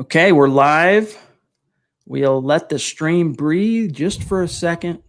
Okay, we're live. We'll let the stream breathe just for a second.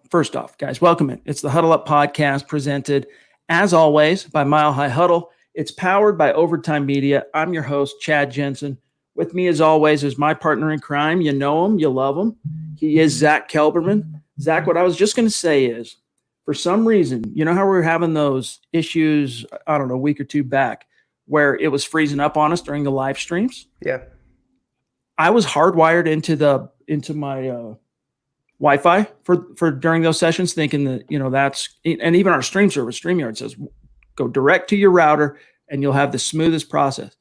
First off, guys, welcome in. It's the Huddle Up podcast presented, as always, by Mile High Huddle. It's powered by Overtime Media. I'm your host, Chad Jensen. With me, as always, is my partner in crime. You know him, you love him. He is Zack Kelberman. Zack, what I was just going to say is, for some reason, you know how we were having those issues, I don't know, a week or two back, where it was freezing up on us during the live streams? Yeah. I was hardwired into my Wi-Fi for during those sessions, thinking that, that's, and even our stream service, StreamYard, says go direct to your router and you'll have the smoothest process.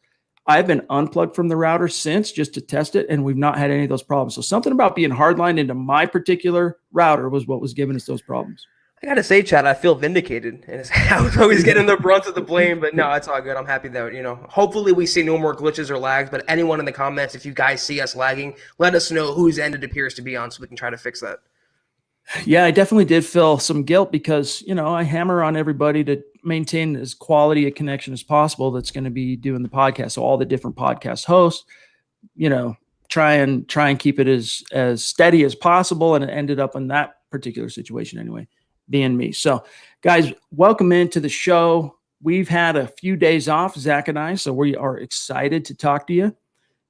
I've been unplugged from the router since just to test it, and we've not had any of those problems. So something about being hardlined into my particular router was what was giving us those problems. I got to say, Chad, I feel vindicated. And I was always getting the brunt of the blame, but no, it's all good. I'm happy that, hopefully we see no more glitches or lags, but anyone in the comments, if you guys see us lagging, let us know whose end it appears to be on so we can try to fix that. Yeah, I definitely did feel some guilt because, I hammer on everybody to maintain as quality a connection as possible that's going to be doing the podcast. So all the different podcast hosts, try and keep it as steady as possible. And it ended up in that particular situation anyway, being me. So guys, welcome into the show. We've had a few days off, Zack and I, so we are excited to talk to you.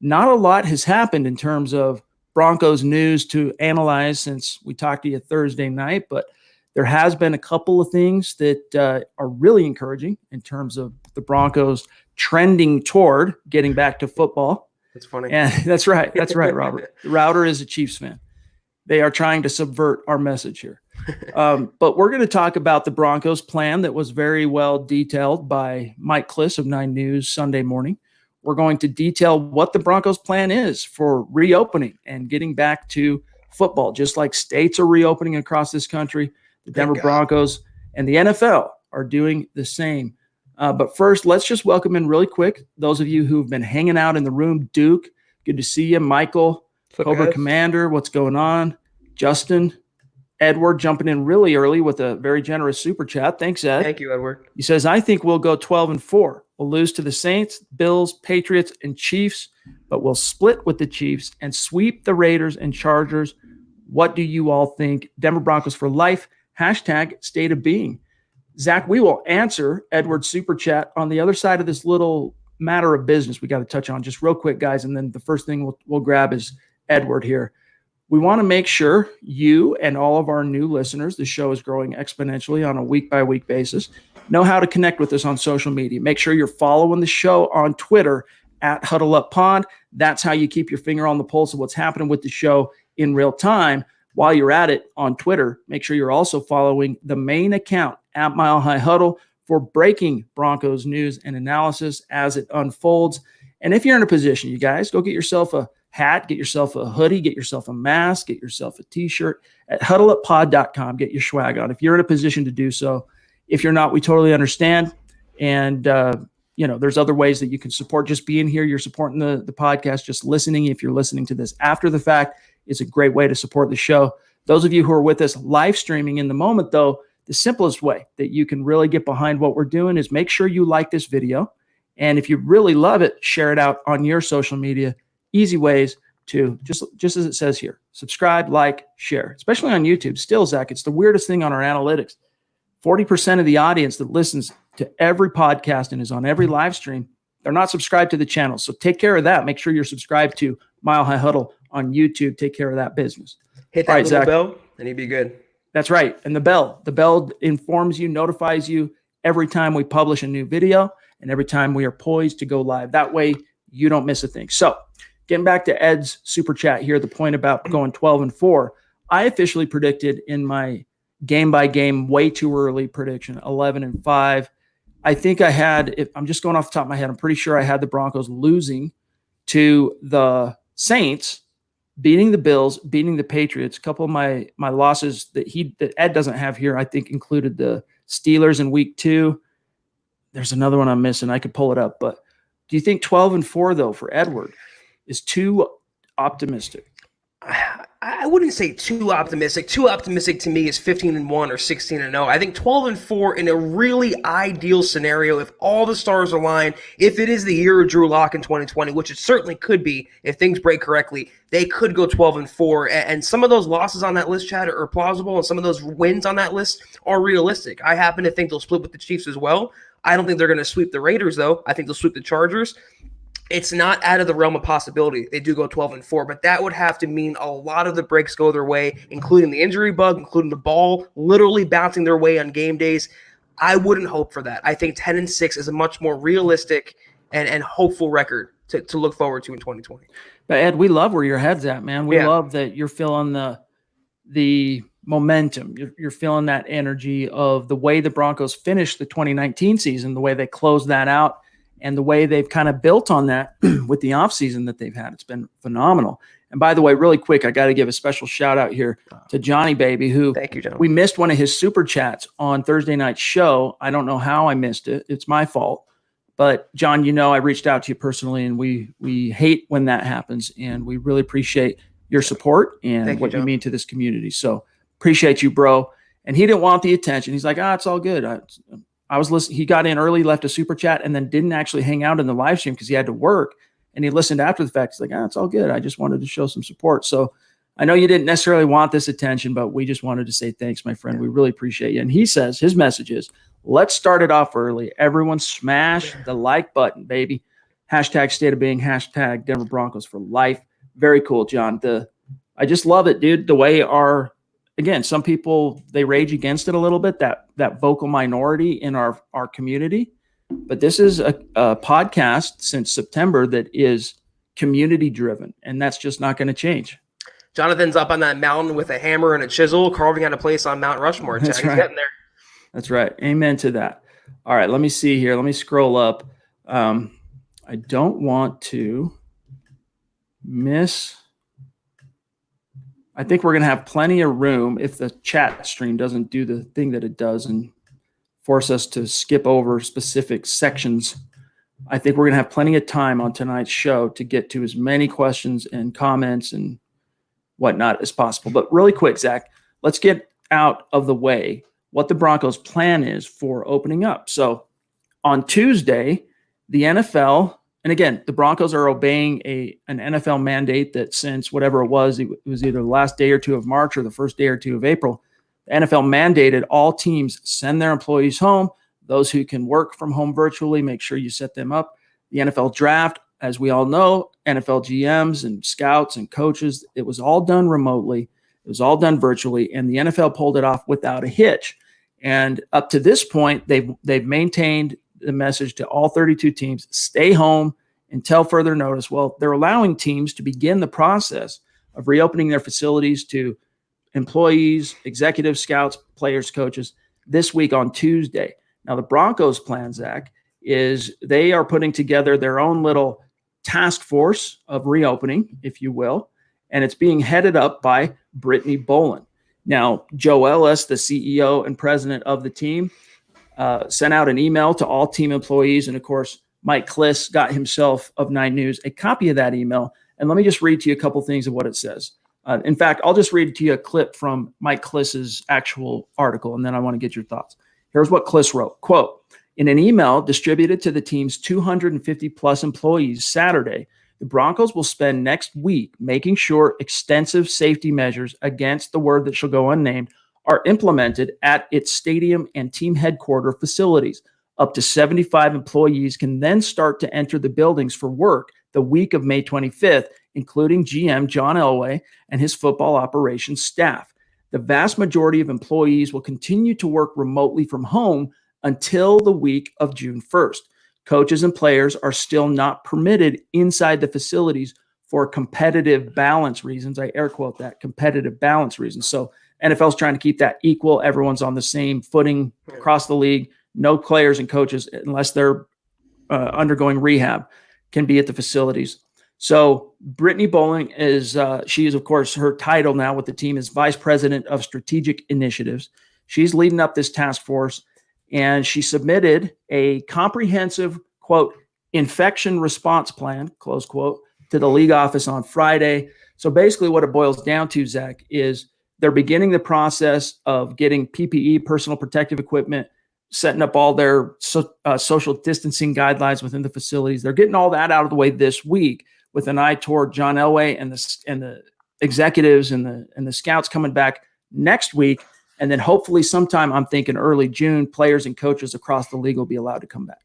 Not a lot has happened in terms of Broncos news to analyze since we talked to you Thursday night, but there has been a couple of things that are really encouraging in terms of the Broncos trending toward getting back to football. That's funny. And that's right. That's right, Robert. The router is a Chiefs fan. They are trying to subvert our message here. But we're going to talk about the Broncos plan that was very well detailed by Mike Kliss of 9 News Sunday morning. We're going to detail what the Broncos plan is for reopening and getting back to football, just like states are reopening across this country. The Denver Broncos and the NFL are doing the same. But first, let's just welcome in really quick those of you who've been hanging out in the room. Duke, good to see you. Michael, Cobra Commander, what's going on? Justin, Edward jumping in really early with a very generous super chat. Thanks, Ed. Thank you, Edward. He says, I think we'll go 12-4. We'll lose to the Saints, Bills, Patriots, and Chiefs, but we'll split with the Chiefs and sweep the Raiders and Chargers. What do you all think? Denver Broncos for life. # state of being. Zack, we will answer Edward's super chat on the other side of this little matter of business we got to touch on just real quick, guys. And then the first thing we'll grab is Edward here. We want to make sure you and all of our new listeners, the show is growing exponentially on a week-by-week basis, know how to connect with us on social media. Make sure you're following the show on Twitter at Huddle Up Pod. That's how you keep your finger on the pulse of what's happening with the show in real time. While you're at it on Twitter, make sure you're also following the main account at Mile High Huddle for breaking Broncos news and analysis as it unfolds. And if you're in a position, you guys, go get yourself a hat, get yourself a hoodie, get yourself a mask, get yourself a t-shirt at huddleuppod.com. Get your swag on if you're in a position to do so. If you're not, we totally understand. And, there's other ways that you can support just being here. You're supporting the podcast, just listening. If you're listening to this after the fact, it's a great way to support the show. Those of you who are with us live streaming in the moment, though, the simplest way that you can really get behind what we're doing is make sure you like this video. And if you really love it, share it out on your social media. Easy ways to, just as it says here, subscribe, like, share, especially on YouTube. Still, Zack, it's the weirdest thing on our analytics. 40% of the audience that listens to every podcast and is on every live stream, they're not subscribed to the channel. So take care of that. Make sure you're subscribed to Mile High Huddle on YouTube. Take care of that business. Hit that little bell and you'll be good. That's right. And the bell informs you, notifies you every time we publish a new video and every time we are poised to go live. That way you don't miss a thing. So getting back to Ed's super chat here, the point about going 12-4, I officially predicted in my game-by-game, way too early prediction, 11-5. I think I had, if I'm just going off the top of my head, I'm pretty sure I had the Broncos losing to the Saints, beating the Bills, beating the Patriots. A couple of my losses that Ed doesn't have here, I think included the Steelers in week 2. There's another one I'm missing. I could pull it up. But do you think 12-4, though, for Edward is too optimistic? I wouldn't say too optimistic. Too optimistic to me is 15-1 or 16-0. I think 12-4 in a really ideal scenario, if all the stars align, if it is the year of Drew Lock in 2020, which it certainly could be if things break correctly, they could go 12-4. And some of those losses on that list, Chad, are plausible, and some of those wins on that list are realistic. I happen to think they'll split with the Chiefs as well. I don't think they're going to sweep the Raiders, though. I think they'll sweep the Chargers. It's not out of the realm of possibility. They do go 12-4, but that would have to mean a lot of the breaks go their way, including the injury bug, including the ball literally bouncing their way on game days. I wouldn't hope for that. I think 10-6 is a much more realistic and hopeful record to look forward to in 2020. But Ed, we love where your head's at, man. We love that you're feeling the momentum. You're feeling that energy of the way the Broncos finished the 2019 season, the way they closed that out, and the way they've kind of built on that with the offseason that they've had. It's been phenomenal. And by the way, really quick, I got to give a special shout out here to Johnny Baby, who Thank you, we missed one of his super chats on Thursday night's show. I don't know how I missed it. It's my fault. But John, I reached out to you personally, and we hate when that happens. And we really appreciate your support and what you mean to this community. So appreciate you, bro. And he didn't want the attention. He's like, it's all good. I was listening. He got in early, left a super chat, and then didn't actually hang out in the live stream because he had to work. And he listened after the fact. He's like, it's all good. I just wanted to show some support. So I know you didn't necessarily want this attention, but we just wanted to say thanks, my friend. We really appreciate you. And he says his message is, let's start it off early. Everyone smash the like button, baby. Hashtag state of being, hashtag Denver Broncos for life. Very cool, John. I just love it, dude. The way again, some people, they rage against it a little bit, that vocal minority in our community. But this is a podcast since September that is community driven, and that's just not going to change. Jonathan's up on that mountain with a hammer and a chisel, carving out a place on Mount Rushmore. That's He's right. getting there. That's right. Amen to that. All right, let me see here. Let me scroll up. I don't want to miss. I think we're going to have plenty of room if the chat stream doesn't do the thing that it does and force us to skip over specific sections. I think we're going to have plenty of time on tonight's show to get to as many questions and comments and whatnot as possible. But really quick, Zach, let's get out of the way what the Broncos' plan is for opening up. So on Tuesday, the NFL, and again, the Broncos are obeying an NFL mandate that since whatever it was either the last day or two of March or the first day or two of April, the NFL mandated all teams send their employees home. Those who can work from home virtually, make sure you set them up. The NFL draft, as we all know, NFL GMs and scouts and coaches, it was all done remotely. It was all done virtually, and the NFL pulled it off without a hitch. And up to this point, they've maintained the message to all 32 teams, stay home until further notice. Well, they're allowing teams to begin the process of reopening their facilities to employees, executives, scouts, players, coaches this week on Tuesday. Now, the Broncos' plan, Zach, is they are putting together their own little task force of reopening, if you will, and it's being headed up by Brittany Bolin. Now, Joe Ellis, the CEO and president of the team, sent out an email to all team employees. And of course, Mike Kliss got himself of 9 News a copy of that email. And let me just read to you a couple things of what it says. In fact, I'll just read to you a clip from Mike Kliss's actual article, and then I want to get your thoughts. Here's what Kliss wrote, quote, in an email distributed to the team's 250 plus employees Saturday, the Broncos will spend next week making sure extensive safety measures against the word that shall go unnamed are implemented at its stadium and team headquarters facilities. Up to 75 employees can then start to enter the buildings for work the week of May 25th, including GM John Elway and his football operations staff. The vast majority of employees will continue to work remotely from home until the week of June 1st. Coaches and players are still not permitted inside the facilities for competitive balance reasons. I air quote that, competitive balance reasons. So NFL's trying to keep that equal. Everyone's on the same footing across the league. No players and coaches, unless they're undergoing rehab, can be at the facilities. So Brittany Bolin is, she is, of course, her title now with the team is Vice President of Strategic Initiatives. She's leading up this task force, and she submitted a comprehensive, quote, infection response plan, close quote, to the league office on Friday. So basically what it boils down to, Zach, is they're beginning the process of getting PPE, personal protective equipment, setting up all their social distancing guidelines within the facilities. They're getting all that out of the way this week with an eye toward John Elway and the executives and the scouts coming back next week. And then hopefully sometime, I'm thinking early June, players and coaches across the league will be allowed to come back.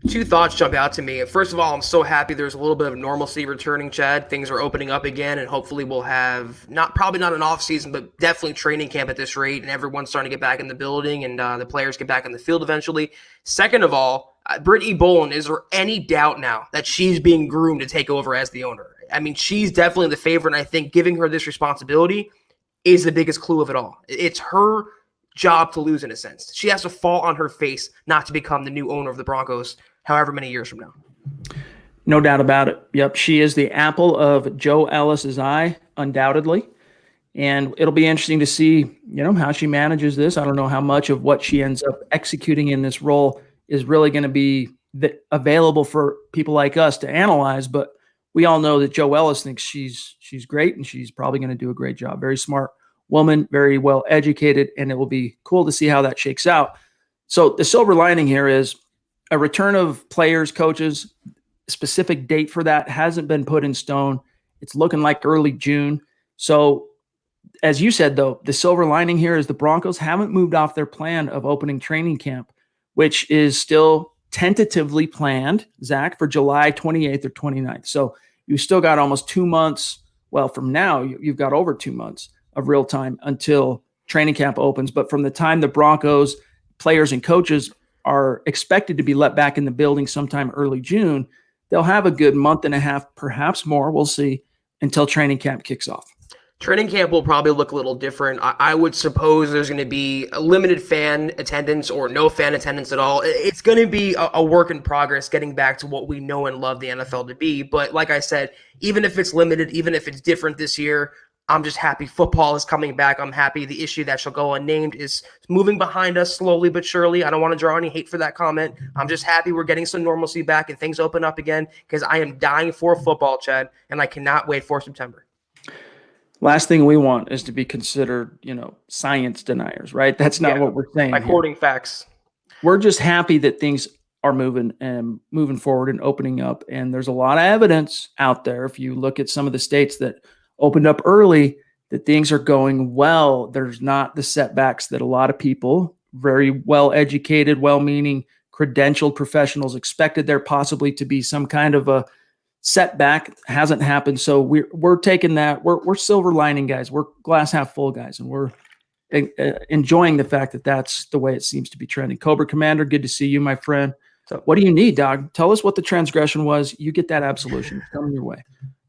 Two thoughts jump out to me. First of all, I'm so happy there's a little bit of normalcy returning, Chad. Things are opening up again, and hopefully we'll have probably not an off season, but definitely training camp at this rate, and everyone's starting to get back in the building, and the players get back in the field eventually. Second of all, Brittany Boland, is there any doubt now that she's being groomed to take over as the owner? I mean, she's definitely the favorite, and I think giving her this responsibility is the biggest clue of it all. It's her job to lose in a sense. She has to fall on her face not to become the new owner of the Broncos however many years from now. No doubt about it. Yep, she is the apple of Joe Ellis's eye, undoubtedly. And it'll be interesting to see, how she manages this. I don't know how much of what she ends up executing in this role is really going to be available for people like us to analyze. But we all know that Joe Ellis thinks she's great, and she's probably going to do a great job. Very smart woman, very well educated, and it will be cool to see how that shakes out. So the silver lining here is a return of players, coaches. Specific date for that hasn't been put in stone. It's looking like early June. So as you said, though, the silver lining here is the Broncos haven't moved off their plan of opening training camp, which is still tentatively planned, Zach, for July 28th or 29th. So you still got almost 2 months. Well, from now, you've got over 2 months of real time until training camp opens. But from the time the Broncos players and coaches are expected to be let back in the building sometime early June, they'll have a good month and a half, perhaps more, we'll see, until training camp kicks off. Training camp will probably look a little different. I would suppose there's going to be a limited fan attendance or no fan attendance at all. It's going to be a work in progress getting back to what we know and love the NFL to be. But like I said, even if it's limited, even if it's different this year, I'm just happy football is coming back. I'm happy the issue that shall go unnamed is moving behind us slowly but surely. I don't want to draw any hate for that comment. I'm just happy we're getting some normalcy back and things open up again because I am dying for football, Chad, and I cannot wait for September. Last thing we want is to be considered, science deniers, right? That's not what we're saying. By quoting facts. We're just happy that things are moving forward and opening up. And there's a lot of evidence out there. If you look at some of the states that opened up early, that things are going well. There's not the setbacks that a lot of people, very well-educated, well-meaning, credentialed professionals expected there possibly to be some kind of a setback. Hasn't happened. So we're taking that. We're silver lining guys. We're glass half full guys, and we're enjoying the fact that that's the way it seems to be trending. Cobra Commander, good to see you, my friend. So what do you need, dog? Tell us what the transgression was. You get that absolution. It's coming your way.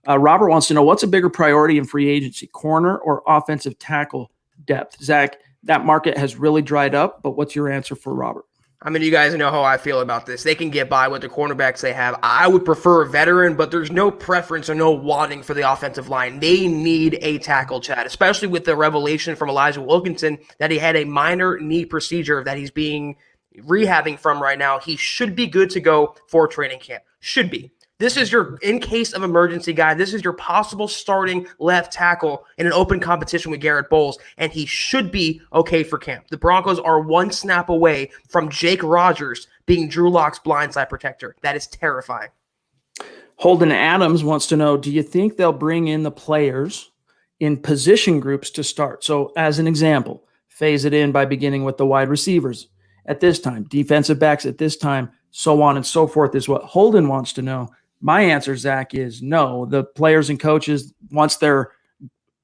Robert wants to know, what's a bigger priority in free agency, corner or offensive tackle depth? Zach, that market has really dried up, but what's your answer for Robert? I mean, you guys know how I feel about this. They can get by with the cornerbacks they have. I would prefer a veteran, but there's no preference or no wanting for the offensive line. They need a tackle, Chad, especially with the revelation from Elijah Wilkinson that he had a minor knee procedure that he's being rehabbing from right now. He should be good to go for training camp. Should be. This is your in case of emergency guy. This is your possible starting left tackle in an open competition with Garrett Bowles, and he should be okay for camp. The Broncos are one snap away from Jake Rogers being Drew Lock's blindside protector. That is terrifying. Holden Adams wants to know, do you think they'll bring in the players in position groups to start? So as an example, phase it in by beginning with the wide receivers at this time, defensive backs at this time, so on and so forth is what Holden wants to know. My answer, Zach, is no. The players and coaches, once they're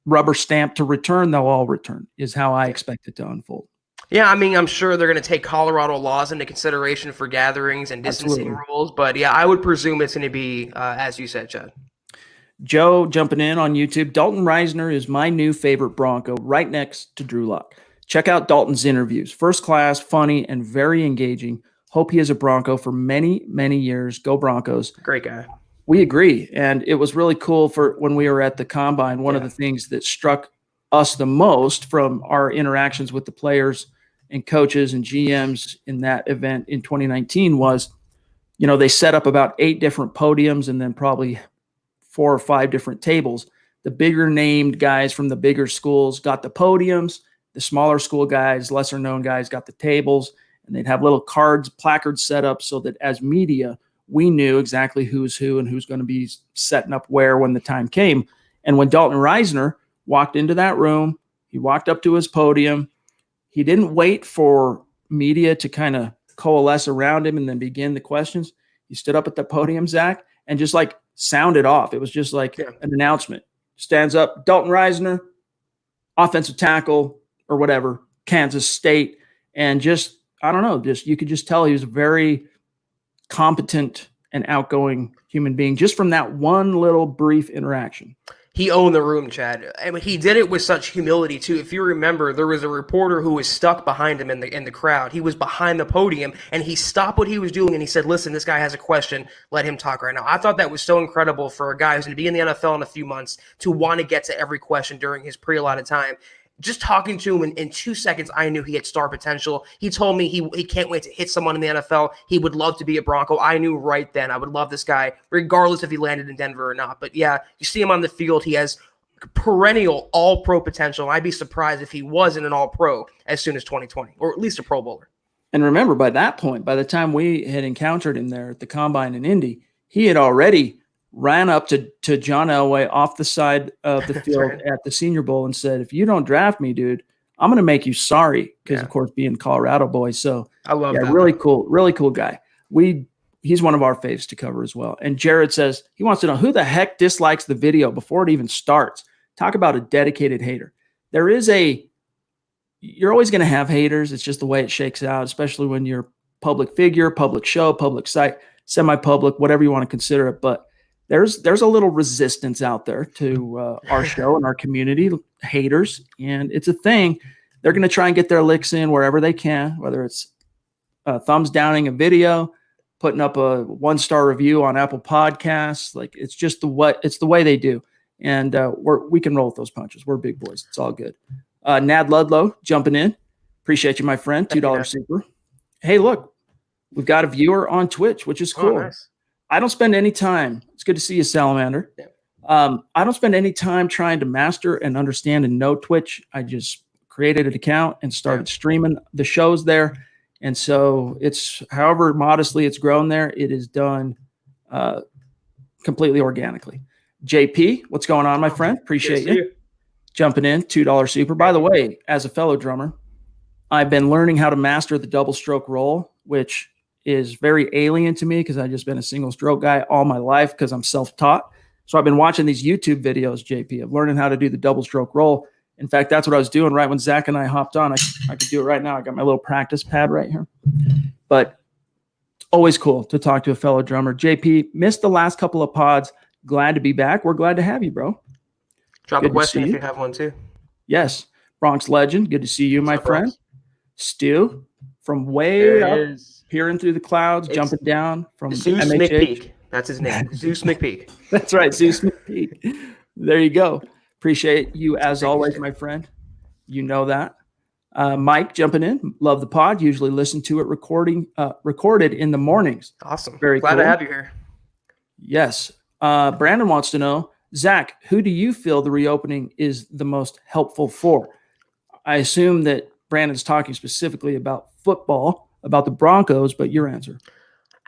rubber stamped to return, they'll all return, is how I expect it to unfold. Yeah, I mean, I'm sure they're going to take Colorado laws into consideration for gatherings and distancing rules. But, yeah, I would presume it's going to be, as you said, Chad. Joe jumping in on YouTube. Dalton Reisner is my new favorite Bronco, right next to Drew Lock. Check out Dalton's interviews. First class, funny, and very engaging. Hope he is a Bronco for many, many years. Go Broncos. Great guy. We agree. And it was really cool for when we were at the Combine. One of the things that struck us the most from our interactions with the players and coaches and GMs in that event in 2019 was, they set up about 8 different podiums and then probably 4 or 5 different tables. the bigger named guys from the bigger schools got the podiums. The smaller school guys, lesser known guys got the tables, and they'd have little placards set up so that as media, we knew exactly who's who and who's going to be setting up where when the time came. And when Dalton Reisner walked into that room, he walked up to his podium. He didn't wait for media to kind of coalesce around him and then begin the questions. He stood up at the podium, Zach, and just like sounded off. It was just like an announcement. Stands up, Dalton Reisner, offensive tackle or whatever, Kansas State. And just, I don't know, just you could just tell he was a very competent and outgoing human being just from that one little brief interaction. He owned the room, Chad. I mean, he did it with such humility too. If you remember, there was a reporter who was stuck behind him in the crowd. He was behind the podium, and he stopped what he was doing and he said, "Listen, this guy has a question. Let him talk right now." I thought that was so incredible for a guy who's going to be in the NFL in a few months to want to get to every question during his pre-allotted time. Just talking to him in 2 seconds, I knew he had star potential. He told me he can't wait to hit someone in the NFL. He would love to be a Bronco. I knew right then I would love this guy, regardless if he landed in Denver or not. But yeah, you see him on the field. He has perennial all-pro potential. I'd be surprised if he wasn't an all-pro as soon as 2020, or at least a Pro Bowler. And remember, by that point, by the time we had encountered him there at the Combine in Indy, he had already ran up to John Elway off the side of the field at the Senior Bowl and said, "If you don't draft me, dude, I'm going to make you sorry." Because, of course, being Colorado boy. So, I love that. Really cool guy. He's one of our faves to cover as well. And Jared says he wants to know who the heck dislikes the video before it even starts. Talk about a dedicated hater. You're always going to have haters. It's just the way it shakes out, especially when you're public figure, public show, public site, semi-public, whatever you want to consider it. But there's a little resistance out there to our show and our community, haters, and it's a thing. They're going to try and get their licks in wherever they can, whether it's thumbs downing a video, putting up a 1-star review on Apple Podcasts. Like it's just it's the way they do, and we can roll with those punches. We're big boys. It's all good. Nad Ludlow jumping in. Appreciate you, my friend. $2 super. Hey, look, we've got a viewer on Twitch, which is cool. Oh, nice. I don't spend any time. It's good to see you, Salamander. Yeah. I don't spend any time trying to master and understand and know Twitch. I just created an account and started streaming the shows there. And so it's however modestly it's grown there, it is done completely organically. JP, what's going on, my friend? Appreciate you jumping in. $2 super. By the way, as a fellow drummer, I've been learning how to master the double stroke roll, which is very alien to me because I've just been a single stroke guy all my life because I'm self-taught. So I've been watching these YouTube videos, JP, of learning how to do the double stroke roll. In fact, that's what I was doing right when Zach and I hopped on. I could do it right now. I got my little practice pad right here. But always cool to talk to a fellow drummer. JP, missed the last couple of pods. Glad to be back. We're glad to have you, bro. Drop a question if you have one too. Yes. Bronx legend. Good to see you, my friend. Stu, from way up, peering through the clouds, jumping down from Zeus MHH. McPeak. That's his name. Zeus McPeak. That's right, Zeus McPeak. There you go. Appreciate you as always, my friend. You know that. Mike jumping in. Love the pod. Usually listen to it recorded in the mornings. Awesome. Very glad cool. to have you here. Yes. Brandon wants to know, Zach, who do you feel the reopening is the most helpful for? I assume that Brandon's talking specifically about football, about the Broncos, but your answer.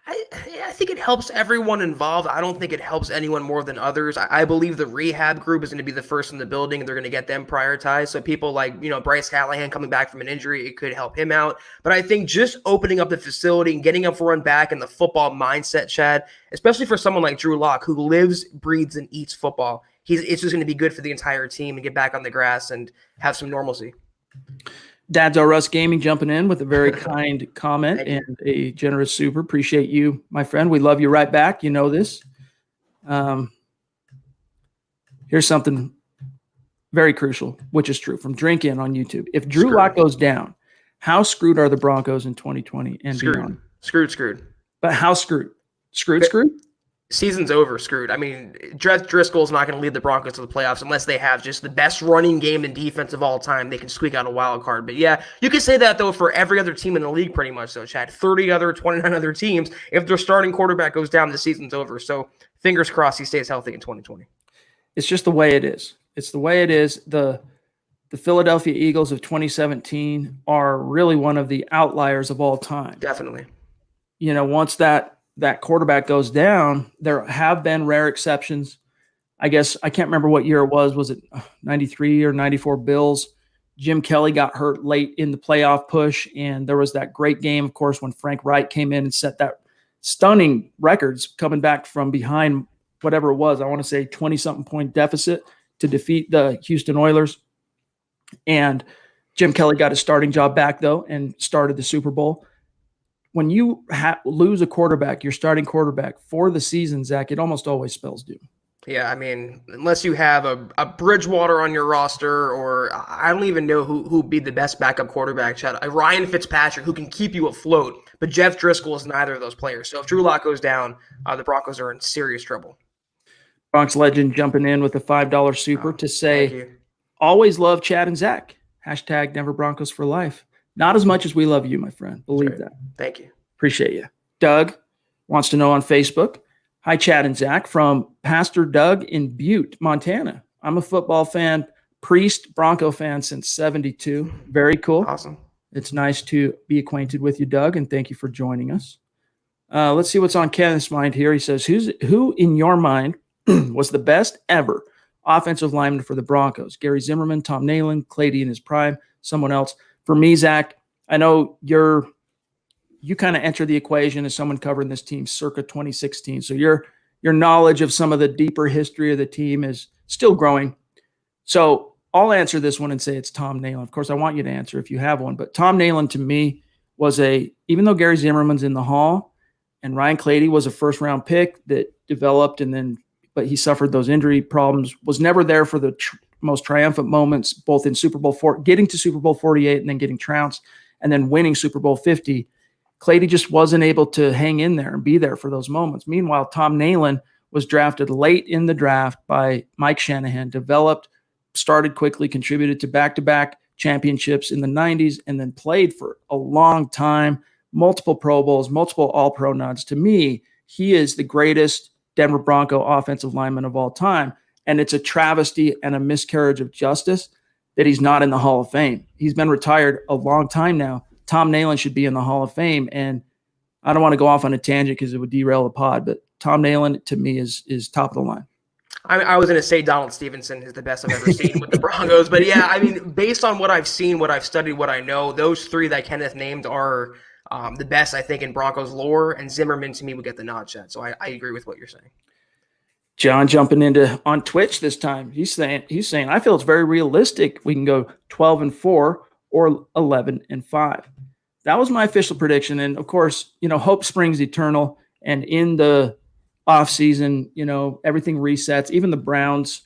I think it helps everyone involved. I don't think it helps anyone more than others. I believe the rehab group is going to be the first in the building, and they're going to get them prioritized. So people like, Bryce Callahan coming back from an injury, it could help him out. But I think just opening up the facility and getting everyone back in the football mindset, Chad, especially for someone like Drew Lock, who lives, breathes, and eats football, it's just going to be good for the entire team and get back on the grass and have some normalcy. Dad's R Us Gaming jumping in with a very kind comment and a generous super. Appreciate you, my friend. We love you right back. You know this. Here's something very crucial, which is true from Drink In on YouTube. If Drew Lock goes down, how screwed are the Broncos in 2020 and beyond? Screwed. But how screwed? Screwed? Season's over, screwed. I mean, Driscoll's not going to lead the Broncos to the playoffs unless they have just the best running game and defense of all time. They can squeak out a wild card. But yeah, you can say that, though, for every other team in the league pretty much, though, Chad. 29 other teams. If their starting quarterback goes down, the season's over. So fingers crossed he stays healthy in 2020. It's just the way it is. It's the way it is. The Philadelphia Eagles of 2017 are really one of the outliers of all time. Definitely. Once that quarterback goes down, there have been rare exceptions. I guess I can't remember what year it was. Was it 93 or 94 Bills? Jim Kelly got hurt late in the playoff push, and there was that great game, of course, when Frank Wright came in and set that stunning records coming back from behind whatever it was. I want to say 20-something point deficit to defeat the Houston Oilers. And Jim Kelly got his starting job back, though, and started the Super Bowl. When you lose a quarterback, your starting quarterback for the season, Zach, it almost always spells doom. Yeah, I mean, unless you have a Bridgewater on your roster, or I don't even know who'd be the best backup quarterback, Chad. Ryan Fitzpatrick, who can keep you afloat, but Jeff Driscoll is neither of those players. So if Drew Lock goes down, the Broncos are in serious trouble. Bronx legend jumping in with a $5 super to say, always love Chad and Zach. Hashtag Denver Broncos for life. Not as much as we love you, my friend. Believe that. Thank you. Appreciate you. Doug wants to know on Facebook, hi, Chad and Zach, from Pastor Doug in Butte, Montana. I'm a football fan, priest, Bronco fan since 72. Very cool. Awesome. It's nice to be acquainted with you, Doug, and thank you for joining us. Let's see what's on Kenneth's mind here. He says, who in your mind was the best ever offensive lineman for the Broncos? Gary Zimmerman, Tom Nalen, Clady in his prime, someone else. For me, Zach, I know you kind of enter the equation as someone covering this team circa 2016. So your knowledge of some of the deeper history of the team is still growing. So I'll answer this one and say it's Tom Nalen. Of course, I want you to answer if you have one. But Tom Nalen, to me, was even though Gary Zimmerman's in the Hall and Ryan Clady was a first-round pick that developed but he suffered those injury problems, was never there for the most triumphant moments, both in Super Bowl 4, getting to Super Bowl 48 and then getting trounced, and then winning Super Bowl 50. Clady just wasn't able to hang in there and be there for those moments. Meanwhile, Tom Nalen was drafted late in the draft by Mike Shanahan, developed, started quickly, contributed to back-to-back championships in the 90s, and then played for a long time, multiple Pro Bowls, multiple All-Pro nods. To me, he is the greatest Denver Bronco offensive lineman of all time. And it's a travesty and a miscarriage of justice that he's not in the Hall of Fame. He's been retired a long time now. Tom Nalen should be in the Hall of Fame. And I don't want to go off on a tangent because it would derail the pod, but Tom Nalen to me is top of the line. I was going to say Donald Stevenson is the best I've ever seen with the Broncos. But yeah, I mean, based on what I've seen, what I've studied, what I know, those three that Kenneth named are the best, I think, in Broncos lore, and Zimmerman to me would get the nod, Chad. So I agree with what you're saying. John jumping into on Twitch this time. He's saying I feel it's very realistic. We can go 12-4 or 11-5. That was my official prediction. And of course, hope springs eternal. And in the offseason, everything resets. Even the Browns,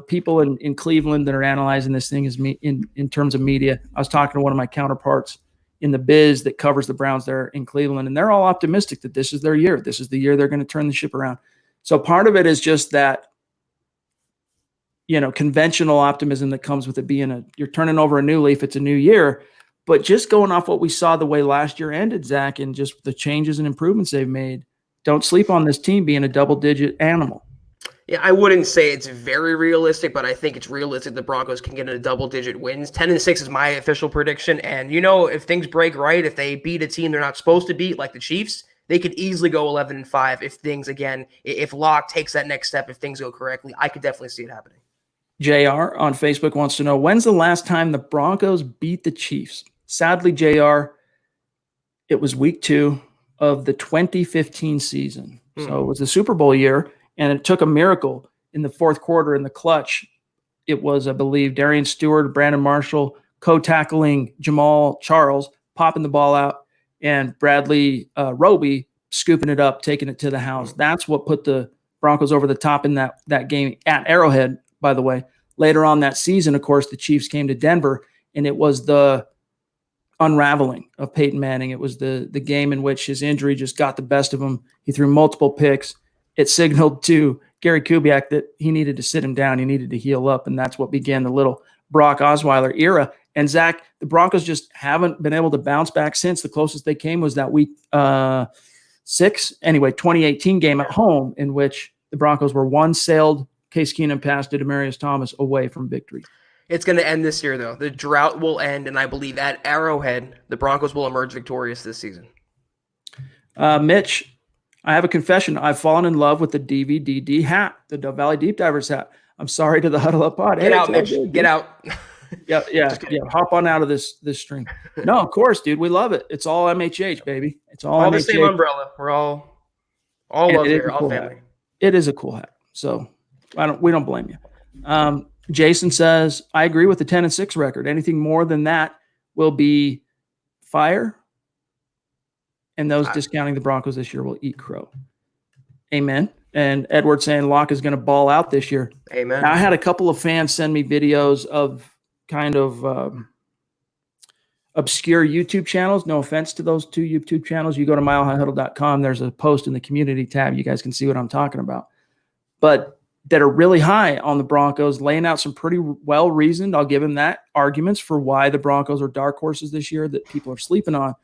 people in Cleveland that are analyzing this thing is in terms of media. I was talking to one of my counterparts in the biz that covers the Browns there in Cleveland, and they're all optimistic that this is their year. This is the year they're going to turn the ship around. So part of it is just that, conventional optimism that comes with it being you're turning over a new leaf. It's a new year, but just going off what we saw the way last year ended, Zach, and just the changes and improvements they've made, don't sleep on this team being a double-digit animal. Yeah, I wouldn't say it's very realistic, but I think it's realistic the Broncos can get into double-digit wins. 10-6 is my official prediction. And, if things break right, if they beat a team they're not supposed to beat, like the Chiefs, they could easily go 11-5 if things, again, if Locke takes that next step, if things go correctly. I could definitely see it happening. JR on Facebook wants to know, when's the last time the Broncos beat the Chiefs? Sadly, JR, it was week 2 of the 2015 season. So it was the Super Bowl year. And it took a miracle in the fourth quarter in the clutch. It was, I believe, Darian Stewart, Brandon Marshall, co-tackling Jamal Charles, popping the ball out, and Bradley Roby scooping it up, taking it to the house. That's what put the Broncos over the top in that game at Arrowhead, by the way. Later on that season, of course, the Chiefs came to Denver, and it was the unraveling of Peyton Manning. It was the game in which his injury just got the best of him. He threw multiple picks. It signaled to Gary Kubiak that he needed to sit him down. He needed to heal up, and that's what began the little Brock Osweiler era. And, Zach, the Broncos just haven't been able to bounce back since. The closest they came was that week 6, 2018 game at home in which the Broncos were one sailed Case Keenum pass to Demaryius Thomas away from victory. It's going to end this year, though. The drought will end, and I believe at Arrowhead, the Broncos will emerge victorious this season. Mitch, I have a confession. I've fallen in love with the DVDD hat, the Dove Valley Deep Divers hat. I'm sorry to the Huddle Up Pod. Get out, Mitch. Get out. Yeah. Hop on out of this string. No, of course, dude. We love it. It's all MHH, baby. It's all MHH. The same umbrella. We're all love here, all family. Hat. It is a cool hat. So we don't blame you. Jason says, I agree with the 10-6 record. Anything more than that will be fire. And those discounting the Broncos this year will eat crow. Amen. And Edward saying Locke is going to ball out this year. Amen. Now, I had a couple of fans send me videos of kind of obscure YouTube channels. No offense to those two YouTube channels. You go to milehighhuddle.com. There's a post in the community tab. You guys can see what I'm talking about. But that are really high on the Broncos, laying out some pretty well-reasoned, I'll give him that, arguments for why the Broncos are dark horses this year that people are sleeping on.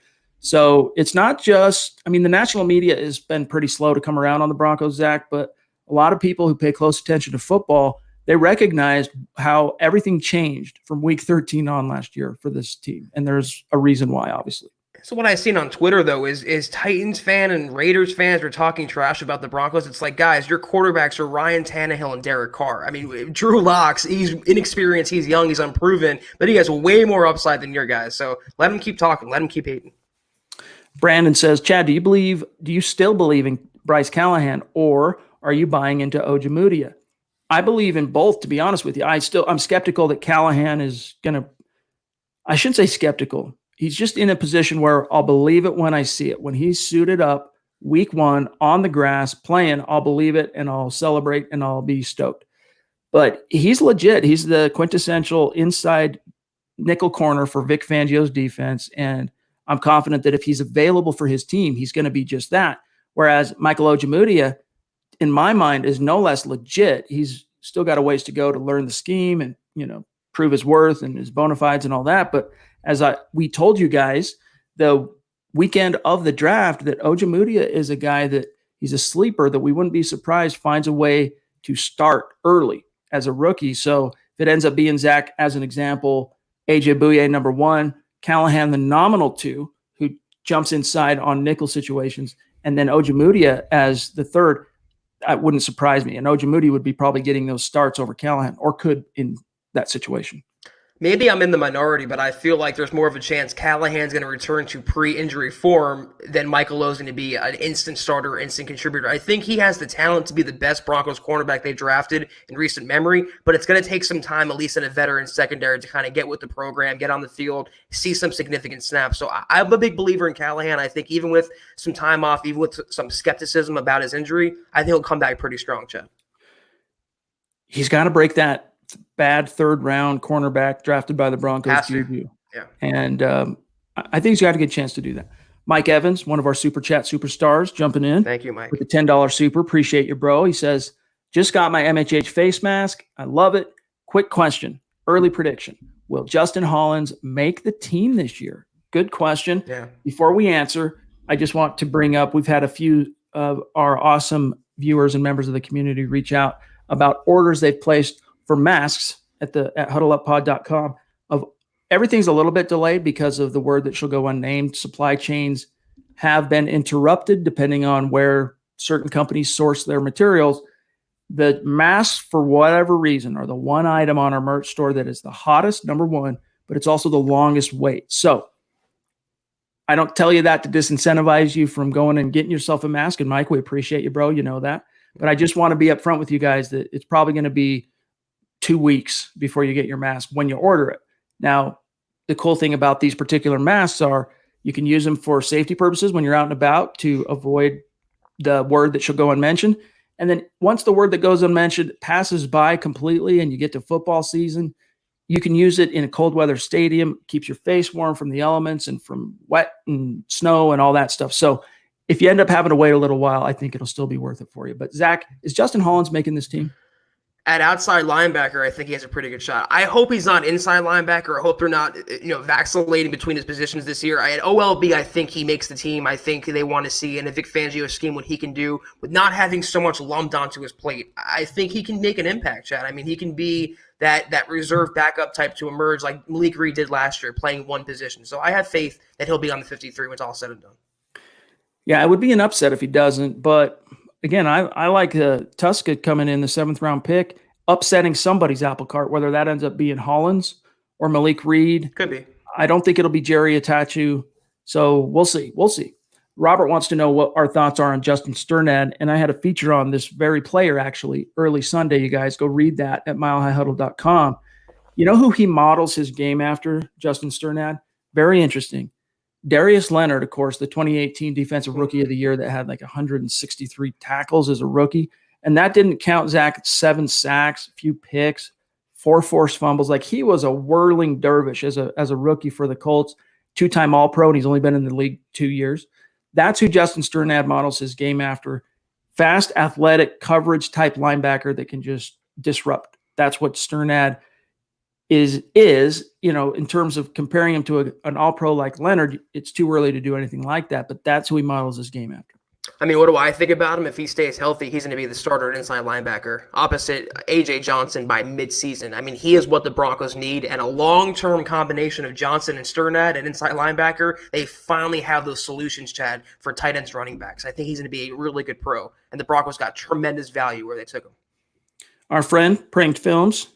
So it's not just, the national media has been pretty slow to come around on the Broncos, Zach, but a lot of people who pay close attention to football, they recognized how everything changed from week 13 on last year for this team. And there's a reason why, obviously. So what I've seen on Twitter, though, is Titans fan and Raiders fans are talking trash about the Broncos. It's like, guys, your quarterbacks are Ryan Tannehill and Derek Carr. Drew Lock, he's inexperienced, he's young, he's unproven, but he has way more upside than your guys. So let him keep talking. Let him keep hating. Brandon says, Chad, do you still believe in Bryce Callahan, or are you buying into Ojemudia? I believe in both, to be honest with you. I'm skeptical that Callahan is going to, I shouldn't say skeptical. He's just in a position where I'll believe it when I see it. When he's suited up week 1 on the grass playing, I'll believe it and I'll celebrate and I'll be stoked. But he's legit. He's the quintessential inside nickel corner for Vic Fangio's defense. And I'm confident that if he's available for his team, he's going to be just that. Whereas Michael Ojemudia, in my mind, is no less legit. He's still got a ways to go to learn the scheme and, prove his worth and his bona fides and all that. But as we told you guys, the weekend of the draft, that Ojemudia is a guy that he's a sleeper that we wouldn't be surprised finds a way to start early as a rookie. So if it ends up being Zach, as an example, AJ Bouye number 1, Callahan the nominal 2, who jumps inside on nickel situations, and then Ojemudia as the 3rd, that wouldn't surprise me. And Ojemudia would be probably getting those starts over Callahan, or could in that situation. Maybe I'm in the minority, but I feel like there's more of a chance Callahan's going to return to pre-injury form than Michael O's going to be an instant starter, instant contributor. I think he has the talent to be the best Broncos cornerback they drafted in recent memory, but it's going to take some time, at least in a veteran secondary, to kind of get with the program, get on the field, see some significant snaps. So I'm a big believer in Callahan. I think even with some time off, even with some skepticism about his injury, I think he'll come back pretty strong, Chad. He's got to break that bad 3rd round cornerback drafted by the Broncos debut. Yeah. And I think he's got a good chance to do that. Mike Evans, one of our Super Chat superstars, jumping in. Thank you, Mike. With the $10 super. Appreciate you, bro. He says, just got my MHH face mask. I love it. Quick question. Early prediction. Will Justin Hollins make the team this year? Good question. Yeah. Before we answer, I just want to bring up, we've had a few of our awesome viewers and members of the community reach out about orders they've placed for masks at huddleuppod.com. Of everything's a little bit delayed because of the word that shall go unnamed. Supply chains have been interrupted depending on where certain companies source their materials. The masks, for whatever reason, are the one item on our merch store that is the hottest, number 1, but it's also the longest wait. So I don't tell you that to disincentivize you from going and getting yourself a mask. And Mike, we appreciate you, bro. You know that. But I just want to be upfront with you guys that it's probably going to be 2 weeks before you get your mask when you order it. Now, the cool thing about these particular masks are you can use them for safety purposes when you're out and about to avoid the word that shall go unmentioned. And then once the word that goes unmentioned passes by completely and you get to football season, you can use it in a cold weather stadium, keeps your face warm from the elements and from wet and snow and all that stuff. So if you end up having to wait a little while, I think it'll still be worth it for you. But Zach, is Justin Hollins making this team? At outside linebacker, I think he has a pretty good shot. I hope he's not inside linebacker. I hope they're not, vacillating between his positions this year. At OLB, I think he makes the team. I think they want to see in a Vic Fangio scheme what he can do with not having so much lumped onto his plate. I think he can make an impact, Chad. I mean, he can be that reserve backup type to emerge like Malik Reed did last year, playing one position. So I have faith that he'll be on the 53 when it's all said and done. Yeah, it would be an upset if he doesn't, but again, I like Tuska coming in the 7th round pick, upsetting somebody's apple cart, whether that ends up being Hollins or Malik Reed. Could be. I don't think it'll be Jerry Atachu. So we'll see. We'll see. Robert wants to know what our thoughts are on Justin Sternad, and I had a feature on this very player actually early Sunday. You guys go read that at milehighhuddle.com. You know who he models his game after, Justin Sternad? Very interesting. Darius Leonard, of course, the 2018 Defensive Rookie of the Year that had like 163 tackles as a rookie. And that didn't count Zach 7 sacks, a few picks, 4 forced fumbles. Like he was a whirling dervish as a rookie for the Colts, 2-time All-Pro, and he's only been in the league 2 years. That's who Justin Sternad models his game after. Fast, athletic, coverage type linebacker that can just disrupt. That's what Sternad is, in terms of comparing him to an all-pro like Leonard. It's too early to do anything like that, but that's who he models his game after. I mean, what do I think about him? If he stays healthy, he's going to be the starter at inside linebacker, opposite A.J. Johnson by midseason. I mean, he is what the Broncos need, and a long-term combination of Johnson and Sternad at inside linebacker, they finally have those solutions, Chad, for tight ends running backs. I think he's going to be a really good pro, and the Broncos got tremendous value where they took him. Our friend, Pranked Films,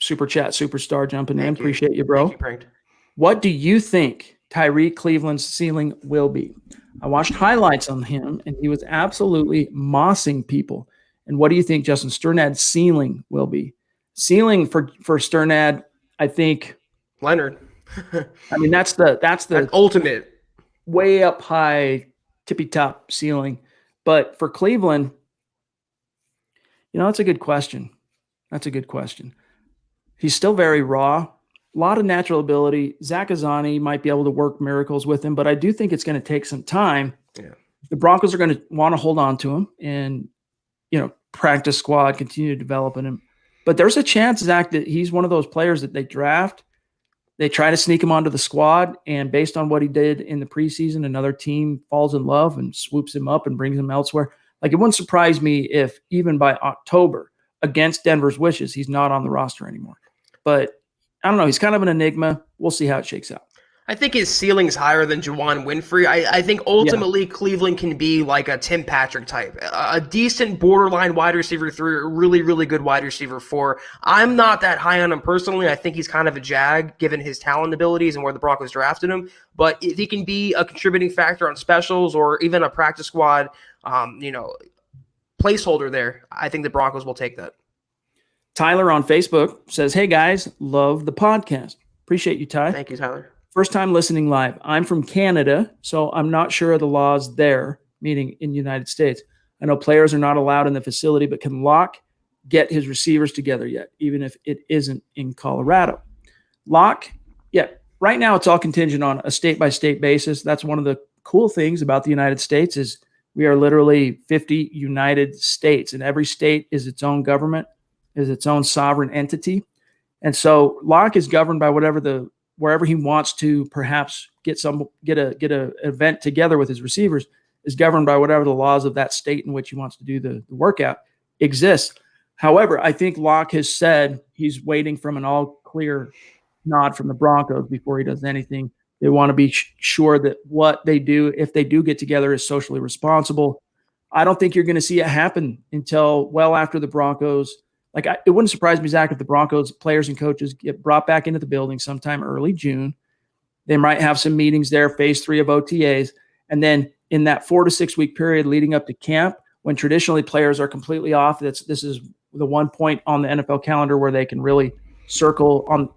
Super Chat Superstar jumping in. Appreciate you, bro. Thank you, Pranked. What do you think Tyreek Cleveland's ceiling will be? I watched highlights on him, and he was absolutely mossing people. And what do you think Justin Sternad's ceiling will be? Ceiling for Sternad, I think Leonard. I mean, that's the ultimate, way up high, tippy top ceiling. But for Cleveland, that's a good question. That's a good question. He's still very raw. A lot of natural ability. Zach Azani might be able to work miracles with him, but I do think it's going to take some time. Yeah. The Broncos are going to want to hold on to him and, practice squad, continue developing him. But there's a chance, Zach, that he's one of those players that they draft. They try to sneak him onto the squad, and based on what he did in the preseason, another team falls in love and swoops him up and brings him elsewhere. Like, it wouldn't surprise me if even by October, against Denver's wishes, he's not on the roster anymore. But I don't know. He's kind of an enigma. We'll see how it shakes out. I think his ceiling's higher than Juwan Winfrey. I think ultimately Cleveland can be like a Tim Patrick type, a decent borderline wide receiver 3, a really, really good wide receiver 4. I'm not that high on him personally. I think he's kind of a jag given his talent abilities and where the Broncos drafted him. But if he can be a contributing factor on specials or even a practice squad, placeholder there, I think the Broncos will take that. Tyler on Facebook says, "Hey guys, love the podcast. Appreciate you, Ty. Thank you, Tyler. First time listening live. I'm from Canada, so I'm not sure of the laws there, meaning in the United States. I know players are not allowed in the facility, but can Locke get his receivers together yet, even if it isn't in Colorado?" Locke, right now it's all contingent on a state-by-state basis. That's one of the cool things about the United States is we are literally 50 united states, and every state is its own government, is its own sovereign entity. And so Locke is governed by wherever he wants to perhaps get a event together with his receivers is governed by whatever the laws of that state in which he wants to do the workout exists. However, I think Locke has said he's waiting from an all clear nod from the Broncos before he does anything. They want to be sure that what they do, if they do get together, is socially responsible. I don't think you're going to see it happen until well after the Broncos. It wouldn't surprise me, Zach, if the Broncos players and coaches get brought back into the building sometime early June. They might have some meetings there, phase 3 of OTAs. And then in that 4 to 6 week period leading up to camp, when traditionally players are completely off, this is the one point on the NFL calendar where they can really circle on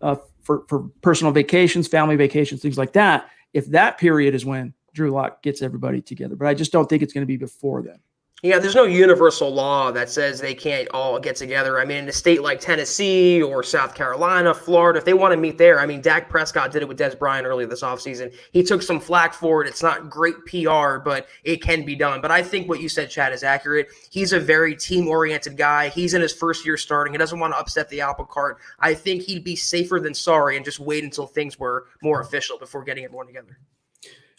for personal vacations, family vacations, things like that. If that period is when Drew Lock gets everybody together. But I just don't think it's going to be before then. Yeah, there's no universal law that says they can't all get together. I mean, in a state like Tennessee or South Carolina, Florida, if they want to meet there, I mean, Dak Prescott did it with Des Bryant earlier this offseason. He took some flack for it. It's not great PR, but it can be done. But I think what you said, Chad, is accurate. He's a very team-oriented guy. He's in his first year starting. He doesn't want to upset the apple cart. I think he'd be safer than sorry and just wait until things were more official before getting everyone together.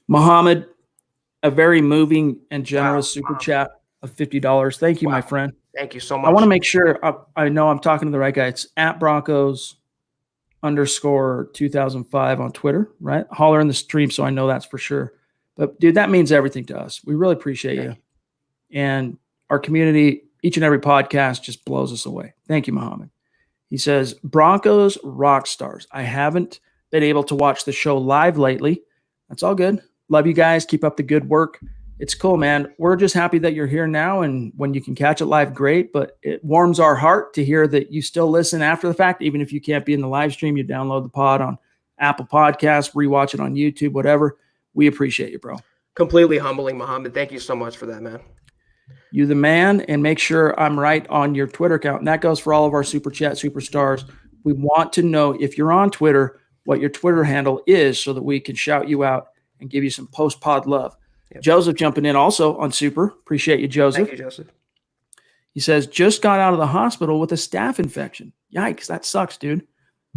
Muhammad, a very moving and generous super chat of $50. Thank you, my friend. Thank you so much. I want to make sure I know I'm talking to the right guy. It's at Broncos _2005 on Twitter, right? Holler in the stream so I know that's for sure. But dude, that means everything to us. We really appreciate you. And our community, each and every podcast just blows us away. Thank you, Muhammad. He says, Broncos rock stars. I haven't been able to watch the show live lately. That's all good. Love you guys. Keep up the good work. It's cool, man. We're just happy that you're here now. And when you can catch it live, great. But it warms our heart to hear that you still listen after the fact. Even if you can't be in the live stream, you download the pod on Apple Podcasts, rewatch it on YouTube, whatever. We appreciate you, bro. Completely humbling, Muhammad. Thank you so much for that, man. You the man, and make sure I'm right on your Twitter account. And that goes for all of our Super Chat superstars. We want to know if you're on Twitter, what your Twitter handle is so that we can shout you out and give you some post-pod love. Yep. Joseph jumping in also on Super. Appreciate you, Joseph. Thank you, Joseph. He says, just got out of the hospital with a staph infection. Yikes, that sucks, dude.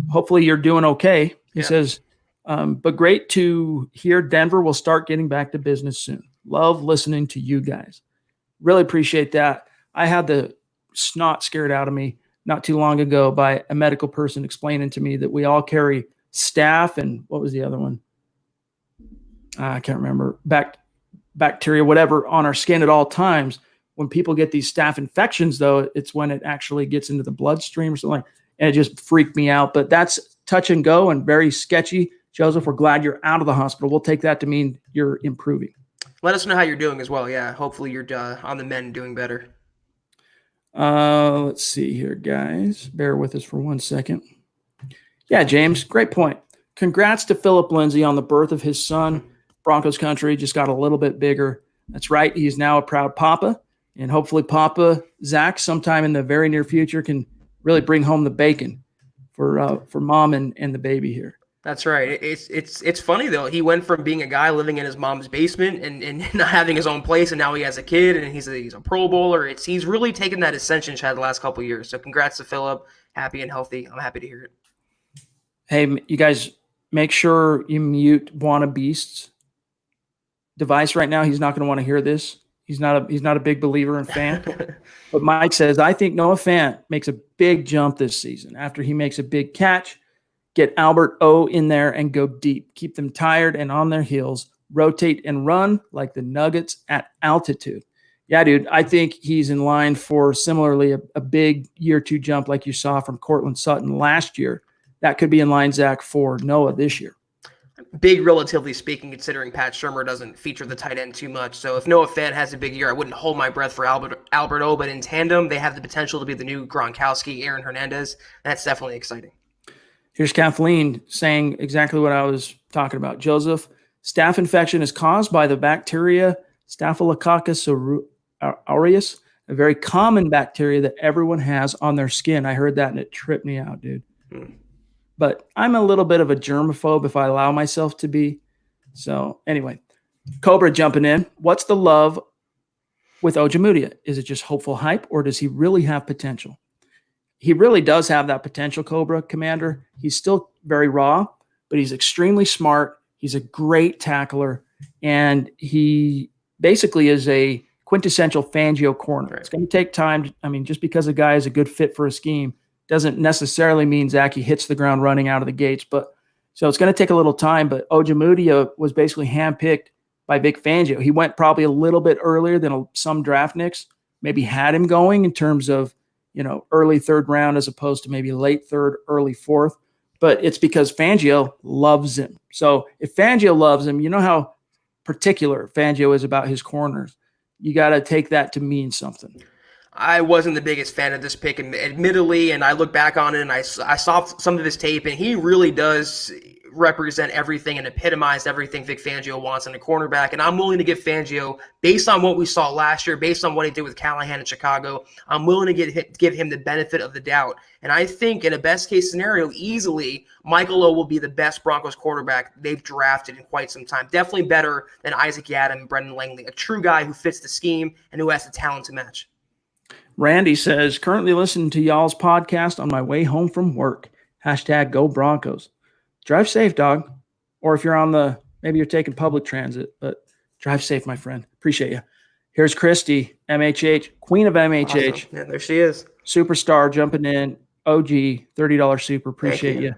Hopefully you're doing okay. He says, but great to hear Denver will start getting back to business soon. Love listening to you guys. Really appreciate that. I had the snot scared out of me not too long ago by a medical person explaining to me that we all carry staph and what was the other one? I can't remember. Bacteria, whatever, on our skin at all times. When people get these staph infections, though, it's when it actually gets into the bloodstream or something. And it just freaked me out. But that's touch and go and very sketchy. Joseph, we're glad you're out of the hospital. We'll take that to mean you're improving. Let us know how you're doing as well. Yeah, hopefully you're on the mend, doing better. Let's see here, guys. Bear with us for 1 second. Yeah, James, great point. Congrats to Philip Lindsay on the birth of his son. Broncos country just got a little bit bigger. That's right. He's now a proud papa. And hopefully Papa Zach sometime in the very near future can really bring home the bacon for mom and the baby here. That's right. It's funny, though. He went from being a guy living in his mom's basement and not having his own place, and now he has a kid, and he's a Pro Bowler. He's really taken that ascension, Chad, the last couple of years. So congrats to Philip. Happy and healthy. I'm happy to hear it. Hey, you guys, make sure you mute Wanna Beast's device right now. He's not going to want to hear this. He's not a big believer and fan. But Mike says, I think Noah Fant makes a big jump this season. After he makes a big catch, get Albert O in there and go deep. Keep them tired and on their heels. Rotate and run like the Nuggets at altitude. Yeah, dude, I think he's in line for similarly a big year 2 jump like you saw from Cortland Sutton last year. That could be in line, Zach, for Noah this year. Big, relatively speaking, considering Pat Shurmur doesn't feature the tight end too much. So if Noah Fant has a big year, I wouldn't hold my breath for Albert O, but in tandem, they have the potential to be the new Gronkowski, Aaron Hernandez. That's definitely exciting. Here's Kathleen saying exactly what I was talking about. Joseph, staph infection is caused by the bacteria Staphylococcus aureus, a very common bacteria that everyone has on their skin. I heard that and it tripped me out, dude. But I'm a little bit of a germaphobe if I allow myself to be. So anyway, Cobra jumping in. What's the love with Ojemudia? Is it just hopeful hype or does he really have potential? He really does have that potential, Cobra Commander. He's still very raw, but he's extremely smart. He's a great tackler, and he basically is a quintessential Fangio corner. Right. It's going to take time. Just because a guy is a good fit for a scheme doesn't necessarily mean Zach he hits the ground running out of the gates. But so it's going to take a little time. But Ojemudia was basically handpicked by Vic Fangio. He went probably a little bit earlier than some draft nicks maybe had him going in terms of early 3rd round as opposed to maybe late 3rd, early 4th. But it's because Fangio loves him. So if Fangio loves him, you know how particular Fangio is about his corners. You got to take that to mean something. I wasn't the biggest fan of this pick, admittedly, and I look back on it and I saw some of his tape, and he really does represent everything and epitomize everything Vic Fangio wants in a cornerback. And I'm willing to give Fangio, based on what we saw last year, based on what he did with Callahan in Chicago, I'm willing to give him the benefit of the doubt. And I think in a best case scenario, easily, Michael O will be the best Broncos quarterback they've drafted in quite some time. Definitely better than Isaac Yiadom and Brendan Langley, a true guy who fits the scheme and who has the talent to match. Randy says, currently listening to y'all's podcast on my way home from work. Hashtag go Broncos. Drive safe, dog. Or if you're maybe you're taking public transit, but drive safe, my friend. Appreciate you. Here's Christy, MHH, queen of MHH. Awesome. Yeah, there she is. Superstar jumping in. OG, $30 super. Appreciate you.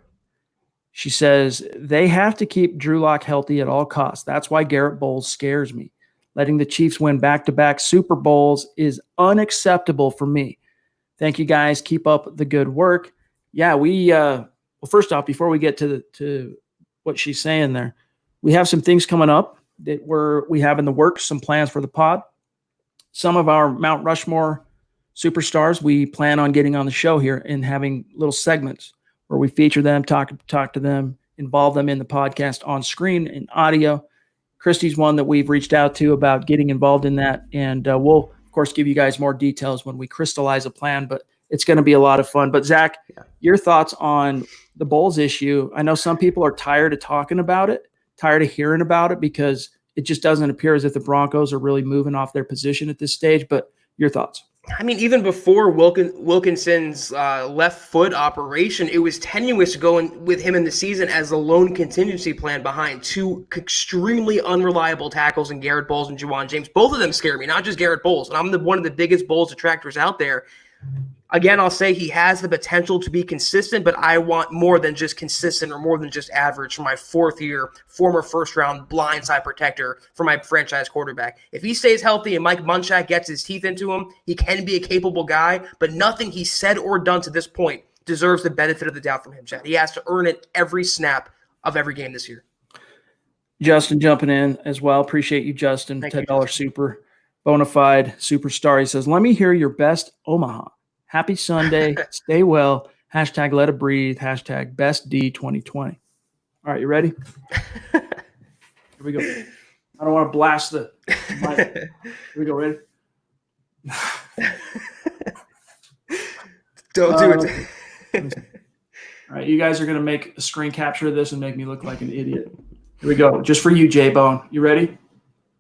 She says, they have to keep Drew Lock healthy at all costs. That's why Garrett Bowles scares me. Letting the Chiefs win back-to-back Super Bowls is unacceptable for me. Thank you, guys. Keep up the good work. Yeah, well, first off, before we get to what she's saying there, we have some things coming up that we have in the works, some plans for the pod. Some of our Mount Rushmore superstars we plan on getting on the show here and having little segments where we feature them, talk to them, involve them in the podcast on screen and audio. Christy's one that we've reached out to about getting involved in that. And we'll, of course, give you guys more details when we crystallize a plan, but it's going to be a lot of fun. But Zach, your thoughts on the Bowles issue? I know some people are tired of talking about it, tired of hearing about it, because it just doesn't appear as if the Broncos are really moving off their position at this stage. But your thoughts? I mean, even before Wilkinson's left foot operation, it was tenuous going with him in the season as the lone contingency plan behind two extremely unreliable tackles in Garrett Bowles and Juwan James. Both of them scare me, not just Garrett Bowles. And I'm one of the biggest Bowles detractors out there. Again, I'll say he has the potential to be consistent, but I want more than just consistent or more than just average for my fourth-year, former first-round blindside protector for my franchise quarterback. If he stays healthy and Mike Munchak gets his teeth into him, he can be a capable guy, but nothing he's said or done to this point deserves the benefit of the doubt from him, Chad. He has to earn it every snap of every game this year. Justin jumping in as well. Appreciate you, Justin. $10 super. Bonafide superstar. He says, let me hear your best Omaha. Happy Sunday. Stay well. Hashtag let it breathe. Hashtag best D 2020. All right, you ready? Here we go. I don't want to blast the mic. Here we go. Ready? Don't do it. All right, you guys are going to make a screen capture of this and make me look like an idiot. Here we go. Just for you, J-Bone. You ready?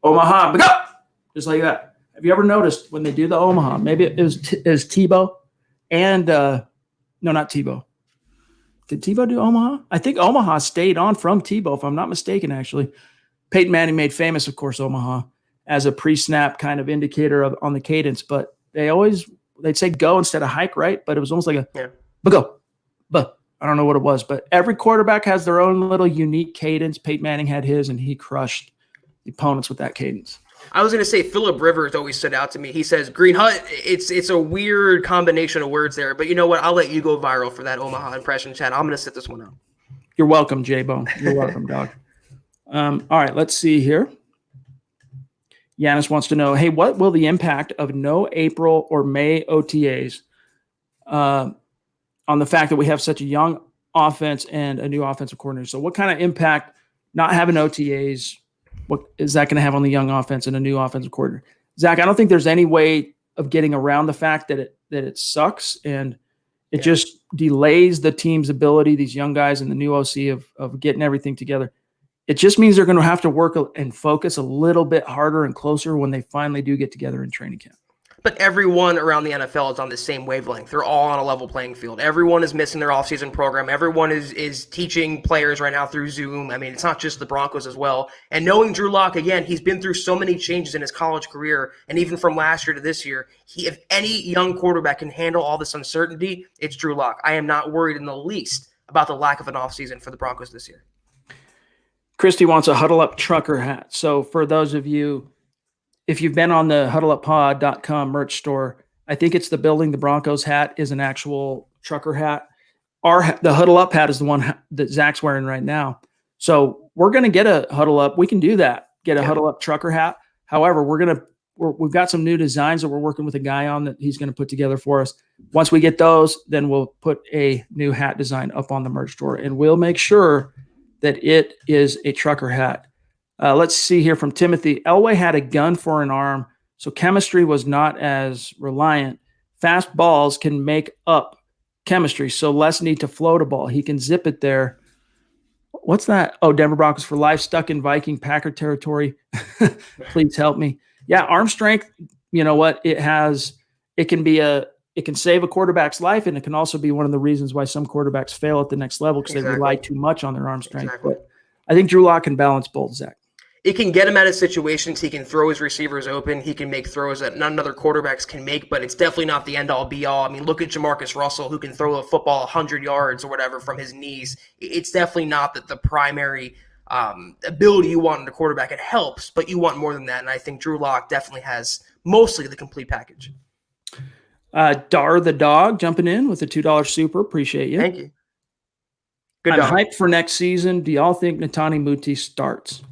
Omaha. Go! Just like that. Have you ever noticed when they do the Omaha? Maybe it was Tebow and no, not Tebow. Did Tebow do Omaha? I think Omaha stayed on from Tebow, if I'm not mistaken, actually. Peyton Manning made famous, of course, Omaha as a pre-snap kind of indicator on the cadence, but they'd say go instead of hike, right? But it was almost like but go. But I don't know what it was, but every quarterback has their own little unique cadence. Peyton Manning had his, and he crushed the opponents with that cadence. I was going to say Phillip Rivers always stood out to me. He says Green Hut. It's a weird combination of words there, but you know what? I'll let you go viral for that Omaha impression, Chad. I'm going to sit this one out. You're welcome, J-Bone. You're welcome, dog. All right, let's see here. Yanis wants to know, hey, what will the impact of no April or May OTAs on the fact that we have such a young offense and a new offensive coordinator? So what kind of impact not having OTAs, what is that going to have on the young offense and a new offensive coordinator? Zach, I don't think there's any way of getting around the fact that it sucks, and it just delays the team's ability, these young guys and the new OC of getting everything together. It just means they're going to have to work and focus a little bit harder and closer when they finally do get together in training camp. But everyone around the NFL is on the same wavelength. They're all on a level playing field. Everyone is missing their offseason program. Everyone is teaching players right now through Zoom. I mean, it's not just the Broncos as well. And knowing Drew Lock, again, he's been through so many changes in his college career, and even from last year to this year, if any young quarterback can handle all this uncertainty, it's Drew Lock. I am not worried in the least about the lack of an offseason for the Broncos this year. Christy wants a Huddle Up trucker hat. So for those of you, if you've been on the huddleuppod.com merch store, I think it's the Building the Broncos hat is an actual trucker hat. The Huddle Up hat is the one that Zach's wearing right now. So we're going to get a Huddle Up. We can do that. Get a Huddle Up trucker hat. However, we're going we've got some new designs that we're working with a guy on that he's going to put together for us. Once we get those, then we'll put a new hat design up on the merch store, and we'll make sure that it is a trucker hat. Let's see here from Timothy. Elway had a gun for an arm, so chemistry was not as reliant. Fast balls can make up chemistry, so less need to float a ball. He can zip it there. What's that? Oh, Denver Broncos for life, stuck in Viking Packer territory. Please help me. Yeah, arm strength, you know what? It can save a quarterback's life, and it can also be one of the reasons why some quarterbacks fail at the next level because they rely too much on their arm strength. Exactly. But I think Drew Lock can balance both, Zach. It can get him out of situations. He can throw his receivers open. He can make throws that none other quarterbacks can make, but it's definitely not the end-all, be-all. I mean, look at Jamarcus Russell, who can throw a football 100 yards or whatever from his knees. It's definitely not the primary ability you want in a quarterback. It helps, but you want more than that, and I think Drew Lock definitely has mostly the complete package. Dar the Dog jumping in with a $2 super. Appreciate you. Thank you. Good I'm dog. hyped for next season. Do y'all think Netani Muti starts?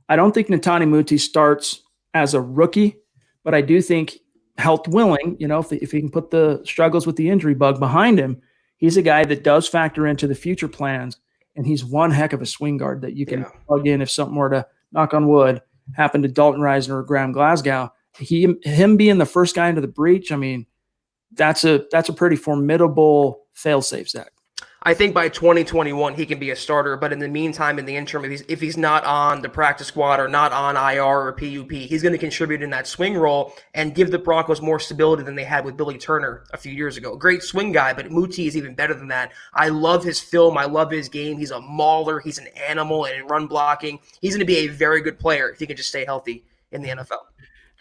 I don't think Netani Muti starts as a rookie, but I do think, health willing, if he can put the struggles with the injury bug behind him, he's a guy that does factor into the future plans, and he's one heck of a swing guard that you can plug in if something were to, knock on wood, happen to Dalton Risner or Graham Glasgow. Him being the first guy into the breach, I mean, that's a pretty formidable fail-safe, Zach. I think by 2021 he can be a starter, but in the meantime, in the interim, if he's not on the practice squad or not on IR or PUP, he's going to contribute in that swing role and give the Broncos more stability than they had with Billy Turner a few years ago. Great swing guy, but Muti is even better than that. I love his film. I love his game. He's a mauler. He's an animal and in run blocking. He's going to be a very good player if he can just stay healthy in the NFL.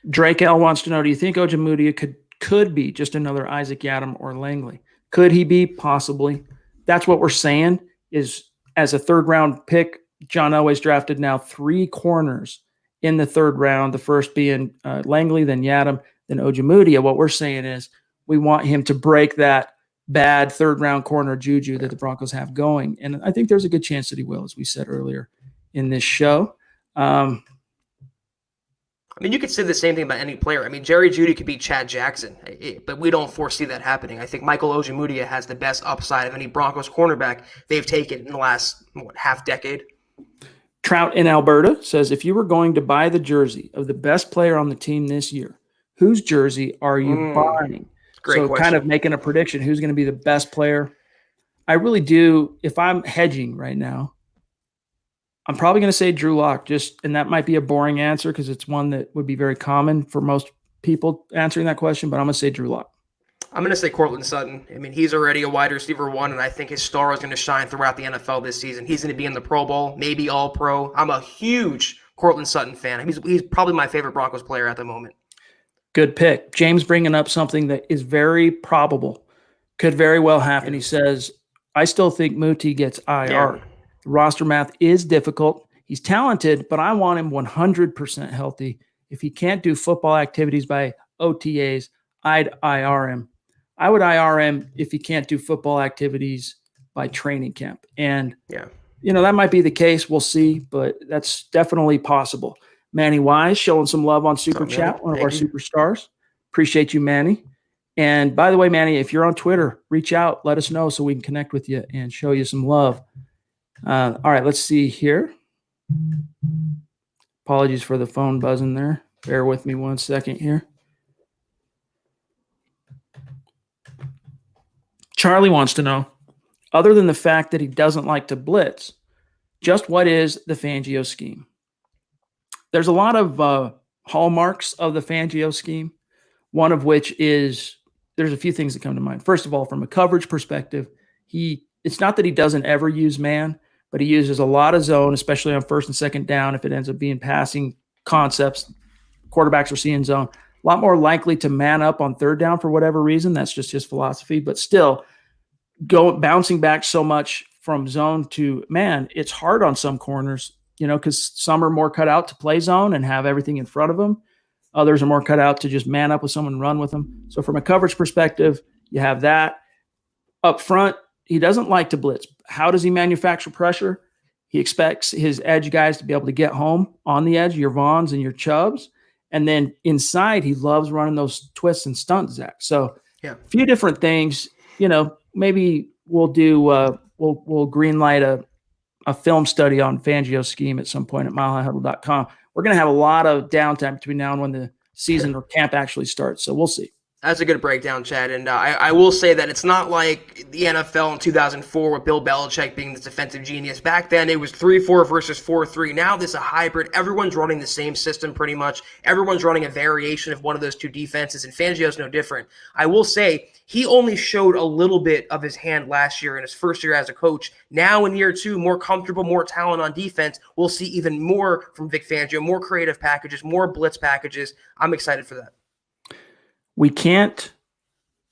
Drake L wants to know, do you think Ojemudia could be just another Isaac Yiadom or Langley? Could he be? Possibly. That's what we're saying is, as a third-round pick, John Elway's drafted now 3 corners in the third round, the first being Langley, then Yiadom, then Ojemudia. What we're saying is we want him to break that bad third-round corner juju that the Broncos have going. And I think there's a good chance that he will, as we said earlier in this show. I mean, you could say the same thing about any player. I mean, Jerry Jeudy could be Chad Jackson, but we don't foresee that happening. I think Michael Ojemudia has the best upside of any Broncos cornerback they've taken in the last, half decade. Trout in Alberta says, if you were going to buy the jersey of the best player on the team this year, whose jersey are you buying? Great question. Kind of making a prediction, who's going to be the best player? I really do. If I'm hedging right now, I'm probably going to say Drew Lock, and that might be a boring answer because it's one that would be very common for most people answering that question, but I'm going to say Drew Lock. I'm going to say Courtland Sutton. I mean, he's already a wide receiver 1, and I think his star is going to shine throughout the NFL this season. He's going to be in the Pro Bowl, maybe All-Pro. I'm a huge Courtland Sutton fan. He's probably my favorite Broncos player at the moment. Good pick. James bringing up something that is very probable, could very well happen. He says, I still think Muti gets IR. Yeah. The roster math is difficult. He's talented, but I want him 100% healthy. If he can't do football activities by OTAs, I'd IR him. I would IR him if he can't do football activities by training camp. And, that might be the case. We'll see, but that's definitely possible. Manny Wise showing some love on Super Chat, one of our superstars. Appreciate you, Manny. And by the way, Manny, if you're on Twitter, reach out, let us know so we can connect with you and show you some love. All right, let's see here. Apologies for the phone buzzing there. Bear with me 1 second here. Charlie wants to know, other than the fact that he doesn't like to blitz, just what is the Fangio scheme? There's a lot of hallmarks of the Fangio scheme, one of which is there's a few things that come to mind. First of all, from a coverage perspective, it's not that he doesn't ever use man, but he uses a lot of zone, especially on first and second down. If it ends up being passing concepts, quarterbacks are seeing zone. A lot more likely to man up on third down for whatever reason. That's just his philosophy. But still, bouncing back so much from zone to man, it's hard on some corners, because some are more cut out to play zone and have everything in front of them. Others are more cut out to just man up with someone and run with them. So from a coverage perspective, you have that. Up front, he doesn't like to blitz. How does he manufacture pressure? He expects his edge guys to be able to get home on the edge, your Vaughns and your Chubbs, And then inside, he loves running those twists and stunts, Zach. So Yeah. a few different things. Maybe we'll do we'll green light a film study on Fangio's scheme at some point at milehighhuddle.com. We're going to have a lot of downtime between now and when the season or camp actually starts. So we'll see. That's a good breakdown, Chad. And I will say that it's not like the NFL in 2004 with Bill Belichick being this defensive genius. Back then, it was 3-4 versus 4-3. Now there's a hybrid. Everyone's running the same system pretty much. Everyone's running a variation of one of those two defenses, and Fangio's no different. I will say he only showed a little bit of his hand last year in his first year as a coach. Now in year two, more comfortable, more talent on defense. We'll see even more from Vic Fangio, more creative packages, more blitz packages. I'm excited for that. We can't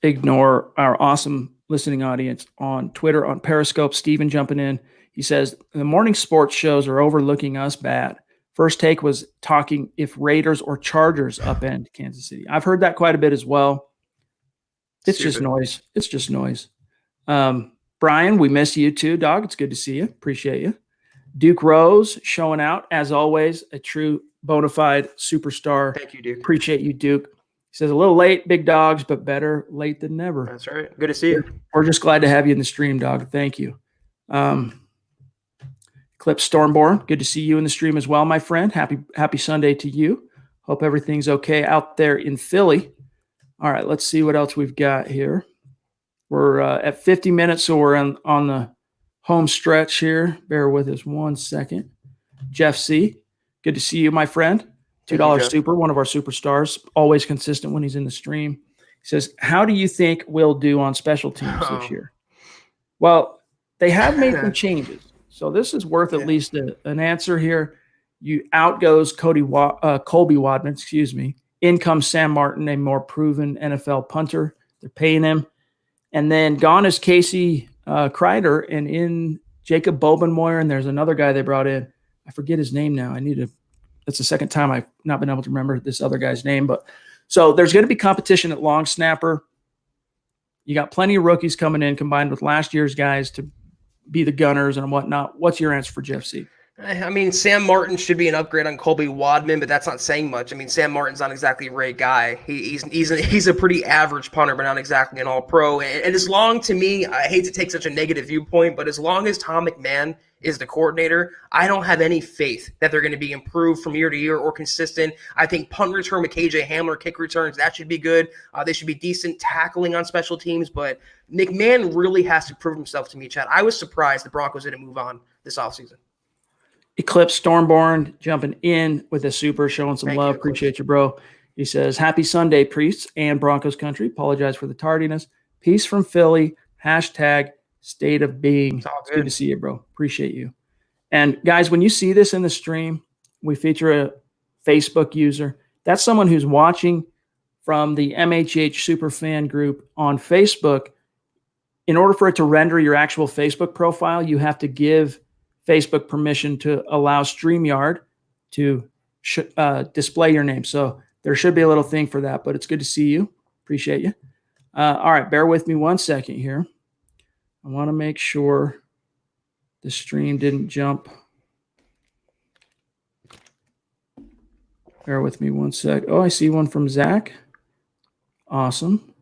ignore our awesome listening audience on Twitter, on Periscope. Steven jumping in. He says, the morning sports shows are overlooking us bad. First Take was talking if Raiders or Chargers upend Kansas City. I've heard that quite a bit as well. It's just noise. It's just noise. Brian, we miss you too, dog. It's good to see you. Appreciate you. Duke Rose showing out, as always, a true bona fide superstar. Thank you, Duke. Appreciate you, Duke. He says, a little late, big dogs, but better late than never. That's right. Good to see you. We're just glad to have you in the stream, dog. Thank you. Clip Stormborn, good to see you in the stream as well, my friend. Happy Sunday to you. Hope everything's okay out there in Philly. All right, let's see what else we've got here. We're at 50 minutes, so we're on the home stretch here. Bear with us 1 second. Jeff C., good to see you, my friend. $2 super, one of our superstars, always consistent when he's in the stream. He says, how do you think we'll do on special teams this year? Well, they have made some changes. So this is worth at least an answer here. Out goes Colby Wadman, In comes Sam Martin, a more proven NFL punter. They're paying him. And then gone is Casey Kreider, and in Jacob Bobenmoyer, and there's another guy they brought in. I forget his name now. That's the second time I've not been able to remember this other guy's name. But so there's going to be competition at long snapper. You got plenty of rookies coming in combined with last year's guys to be the gunners and whatnot. What's your answer for Jeff C.? I mean, Sam Martin should be an upgrade on Colby Wadman, but that's not saying much. I mean, Sam Martin's not exactly a great guy. He's a pretty average punter, but not exactly an all-pro. And as long, to me, I hate to take such a negative viewpoint, but as long as Tom McMahon is the coordinator, I don't have any faith that they're going to be improved from year to year or consistent. I think punt return with KJ Hamler, kick returns, that should be good. They should be decent tackling on special teams, but McMahon really has to prove himself to me, Chad. I was surprised the Broncos didn't move on this offseason. Eclipse Stormborn jumping in with a super, showing some love. Appreciate you, bro. He says, happy Sunday, priests and Broncos country. Apologize for the tardiness. Peace from Philly. Hashtag state of being. It's good to see you, bro. Appreciate you. And guys, when you see this in the stream, we feature a Facebook user. That's someone who's watching from the MHH Superfan group on Facebook. In order for it to render your actual Facebook profile, you have to give Facebook permission to allow StreamYard to display your name. So there should be a little thing for that, but it's good to see you. Appreciate you. All right, bear with me 1 second here. I want to make sure the stream didn't jump. Bear with me 1 sec. Oh, I see one from Zach. Awesome.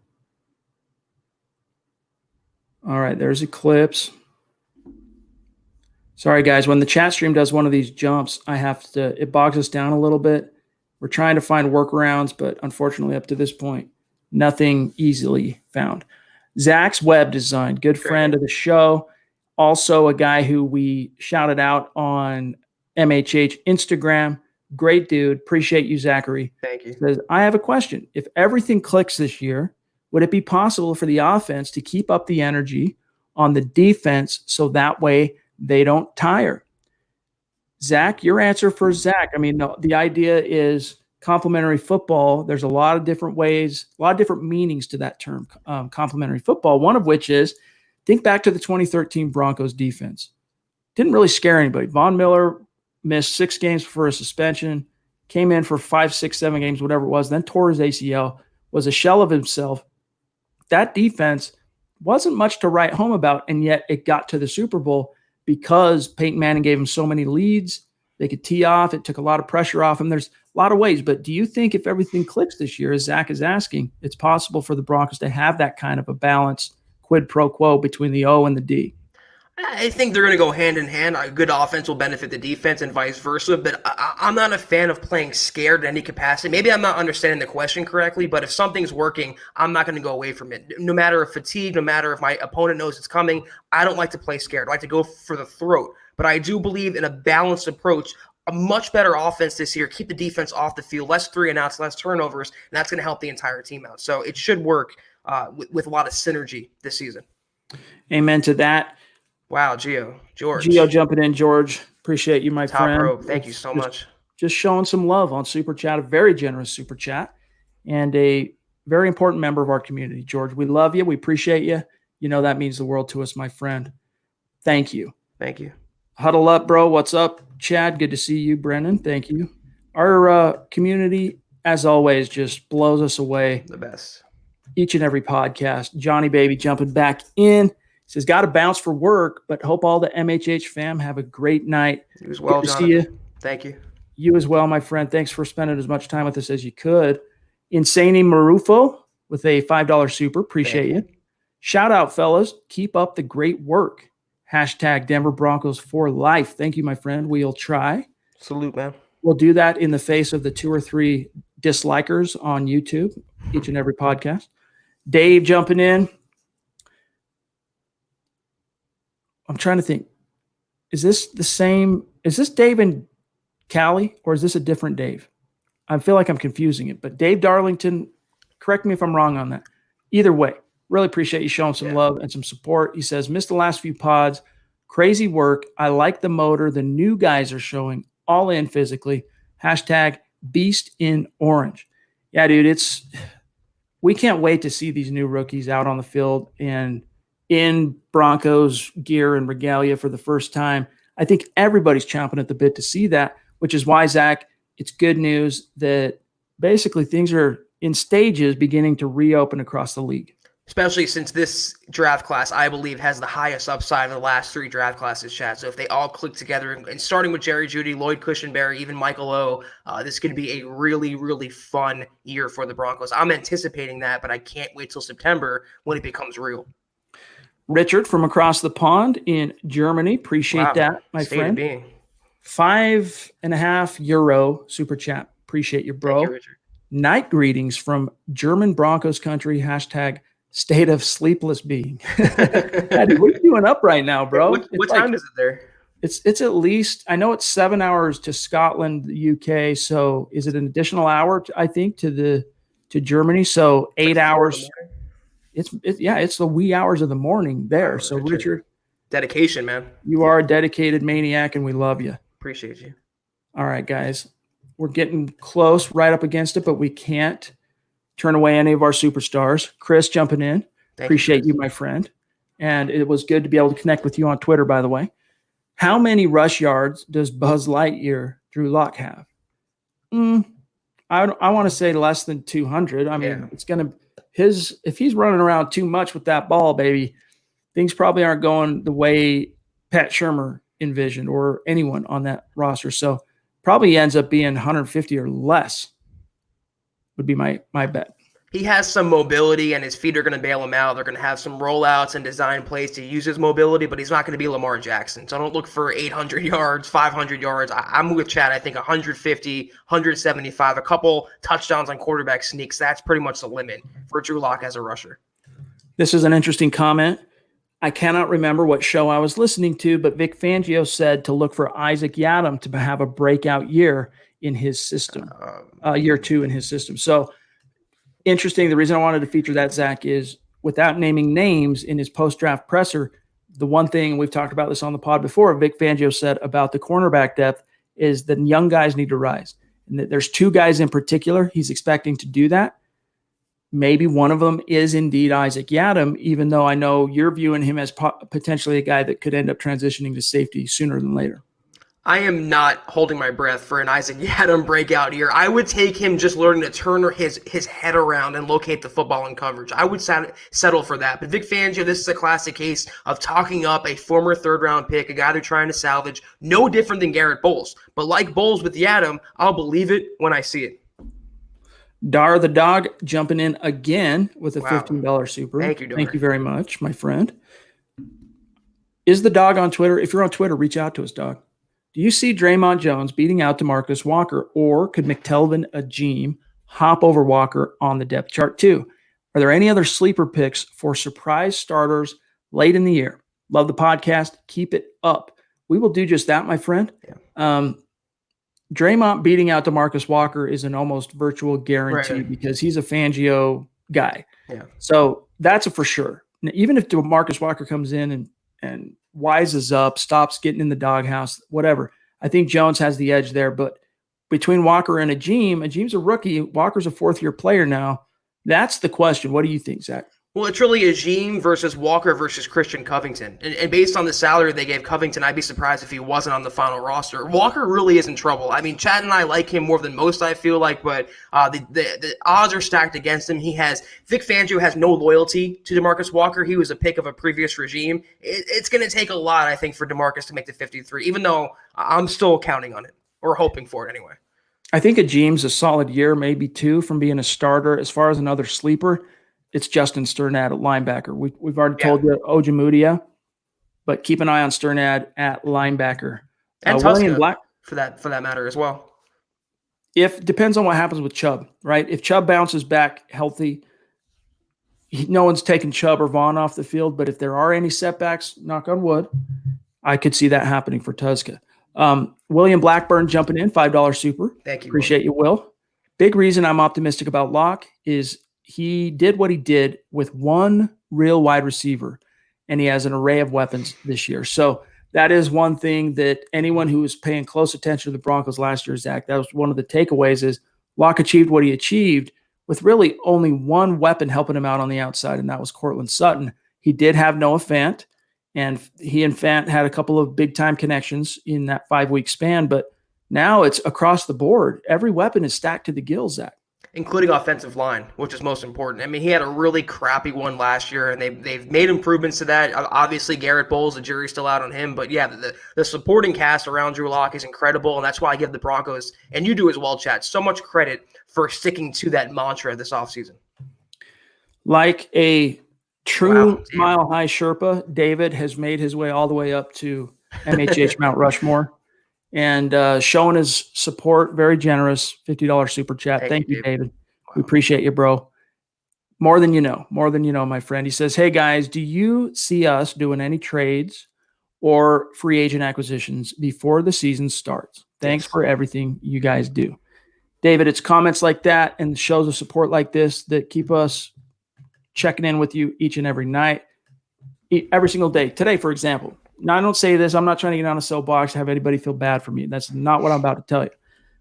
All right, there's Eclipse. Sorry, guys. When the chat stream does one of these jumps, it bogs us down a little bit. We're trying to find workarounds, but unfortunately, up to this point, nothing easily found. Zach's Web Design, good friend of the show. Also a guy who we shouted out on MHH Instagram. Great dude. Appreciate you, Zachary. Thank you. Says, I have a question. If everything clicks this year, would it be possible for the offense to keep up the energy on the defense so that way they don't tire? Zach, your answer for Zach. I mean, the idea is complementary football. There's a lot of different ways, a lot of different meanings to that term, complementary football, one of which is think back to the 2013 Broncos defense. Didn't really scare anybody. Von Miller missed 6 games for a suspension, came in for 5, 6, 7 games, whatever it was, then tore his ACL, was a shell of himself. That defense wasn't much to write home about, and yet it got to the Super Bowl because Peyton Manning gave him so many leads. They could tee off. It took a lot of pressure off them. There's a lot of ways. But do you think if everything clicks this year, as Zach is asking, it's possible for the Broncos to have that kind of a balance, quid pro quo between the O and the D? I think they're going to go hand in hand. A good offense will benefit the defense and vice versa, but I'm not a fan of playing scared in any capacity. Maybe I'm not understanding the question correctly, but if something's working, I'm not going to go away from it. No matter if fatigue, no matter if my opponent knows it's coming, I don't like to play scared. I like to go for the throat. But I do believe in a balanced approach, a much better offense this year, keep the defense off the field, less 3-and-outs, less turnovers, and that's going to help the entire team out. So it should work with a lot of synergy this season. Amen to that. Wow, George jumping in, George. Appreciate you, my Top friend. rope. Thank you so much. Just showing some love on Super Chat, a very generous Super Chat, and a very important member of our community. George, we love you. We appreciate you. You know that means the world to us, my friend. Thank you. Thank you. Huddle up, bro. What's up, Chad? Good to see you, Brennan. Thank you. Our community, as always, just blows us away. The best. Each and every podcast. Johnny Baby jumping back in. Says, got to bounce for work, but hope all the MHH fam have a great night. You as well, Good to Jonathan. see you. Thank you. You as well, my friend. Thanks for spending as much time with us as you could. Insane Marufo with a $5 super. Appreciate you. Shout out, fellas. Keep up the great work. Hashtag Denver Broncos for life. Thank you, my friend. We'll try. Salute, man. We'll do that in the face of the 2 or 3 dislikers on YouTube, each and every podcast. Dave jumping in. I'm trying to think. Is this the same? Is this Dave and Callie, or is this a different Dave? I feel like I'm confusing it. But Dave Darlington, correct me if I'm wrong on that. Either way, really appreciate you showing some love and some support. He says, missed the last few pods. Crazy work. I like the motor. The new guys are showing all in physically. Hashtag Beast in Orange. Yeah, dude, we can't wait to see these new rookies out on the field and in Broncos gear and regalia for the first time. I think everybody's chomping at the bit to see that, which is why, Zach, it's good news that basically things are in stages beginning to reopen across the league. Especially since this draft class, I believe, has the highest upside of the last 3 draft classes, Chad. So if they all click together, and starting with Jerry Jeudy, Lloyd Cushenberry, even Michael O, this could be a really, really fun year for the Broncos. I'm anticipating that, but I can't wait till September when it becomes real. Richard from across the pond in Germany. Appreciate that, my friend. Being. €5.50 super chat. Appreciate you, bro. Thank you, Richard. Night greetings from German Broncos country. Hashtag state of sleepless being. What are you doing up right now, bro? What time is it there? It's at least, I know it's 7 hours to Scotland, the UK. So is it an additional hour, I think, to Germany? So 8 hours. It's the wee hours of the morning there. So Richard, dedication, man. You are a dedicated maniac, and we love you. Appreciate you. All right, guys, we're getting close, right up against it, but we can't turn away any of our superstars. Chris jumping in, appreciate you, my friend, and it was good to be able to connect with you on Twitter. By the way, how many rush yards does Buzz Lightyear Drew Lock have? I want to say less than 200. I mean, it's gonna. If he's running around too much with that ball, baby, things probably aren't going the way Pat Shurmur envisioned or anyone on that roster. So probably ends up being 150 or less would be my bet. He has some mobility, and his feet are going to bail him out. They're going to have some rollouts and design plays to use his mobility, but he's not going to be Lamar Jackson. So I don't look for 800 yards, 500 yards. I'm with Chad. I think 150, 175, a couple touchdowns on quarterback sneaks. That's pretty much the limit for Drew Lock as a rusher. This is an interesting comment. I cannot remember what show I was listening to, but Vic Fangio said to look for Isaac Yiadom to have a breakout year in his system, year 2 in his system. So interesting. The reason I wanted to feature that, Zach, is without naming names in his post-draft presser, the one thing, we've talked about this on the pod before, Vic Fangio said about the cornerback depth is that young guys need to rise. And that there's 2 guys in particular he's expecting to do that. Maybe one of them is indeed Isaac Yiadom, even though I know you're viewing him as potentially a guy that could end up transitioning to safety sooner than later. I am not holding my breath for an Isaac Yiadom breakout here. I would take him just learning to turn his head around and locate the football in coverage. I would settle for that. But Vic Fangio, this is a classic case of talking up a former third-round pick, a guy they're trying to salvage. No different than Garrett Bowles. But like Bowles with Yiadom, I'll believe it when I see it. Dar the Dog jumping in again with a $15 super. Thank you, Dar. Thank you very much, my friend. Is the Dog on Twitter? If you're on Twitter, reach out to us, Dog. Do you see Draymond Jones beating out DeMarcus Walker, or could McTelvin Agim hop over Walker on the depth chart too? Are there any other sleeper picks for surprise starters late in the year? Love the podcast. Keep it up. We will do just that, my friend. Yeah. Draymond beating out DeMarcus Walker is an almost virtual guarantee because he's a Fangio guy. Yeah. So that's a for sure. Even if DeMarcus Walker comes in and wises up, stops getting in the doghouse, whatever, I think Jones has the edge there. But between Walker and Agim's a rookie. Walker's a fourth-year player now. That's the question. What do you think, Zach? Well, it's really Agim versus Walker versus Christian Covington. And based on the salary they gave Covington, I'd be surprised if he wasn't on the final roster. Walker really is in trouble. I mean, Chad and I like him more than most, I feel like, but the odds are stacked against him. Vic Fangio has no loyalty to DeMarcus Walker. He was a pick of a previous regime. It's going to take a lot, I think, for DeMarcus to make the 53, even though I'm still counting on it, or hoping for it anyway. I think Agim's a solid year, maybe two, from being a starter. As far as another sleeper, it's Justin Sternad at linebacker. We've already told you Ojemudia, but keep an eye on Sternad at linebacker. And William Black for that matter as well. Depends on what happens with Chubb, right? If Chubb bounces back healthy, no one's taking Chubb or Vaughn off the field. But if there are any setbacks, knock on wood, I could see that happening for Tuszka. William Blackburn jumping in, $5 super. Thank you. Appreciate you, Will. Big reason I'm optimistic about Locke is he did what he did with one real wide receiver, and he has an array of weapons this year. So that is one thing that anyone who was paying close attention to the Broncos last year, Zach, that was one of the takeaways is Locke achieved what he achieved with really only one weapon helping him out on the outside, and that was Cortland Sutton. He did have Noah Fant, and he and Fant had a couple of big-time connections in that 5-week span, but now it's across the board. Every weapon is stacked to the gills, Zach. Including offensive line, which is most important. I mean, he had a really crappy one last year, and they've made improvements to that. Obviously, Garrett Bowles, the jury's still out on him. But, yeah, the supporting cast around Drew Lock is incredible, and that's why I give the Broncos, and you do as well, Chad, so much credit for sticking to that mantra this offseason. Like a true mile-high Sherpa, David has made his way all the way up to MHH Mount Rushmore. And showing his support, very generous, $50 super chat. Thank you, David. Wow. We appreciate you, bro. More than you know, my friend. He says, hey, guys, do you see us doing any trades or free agent acquisitions before the season starts? Thanks for everything you guys do. David, it's comments like that and shows of support like this that keep us checking in with you each and every night, every single day. Today, for example. Now, I don't say this. I'm not trying to get on a soapbox, have anybody feel bad for me. That's not what I'm about to tell you.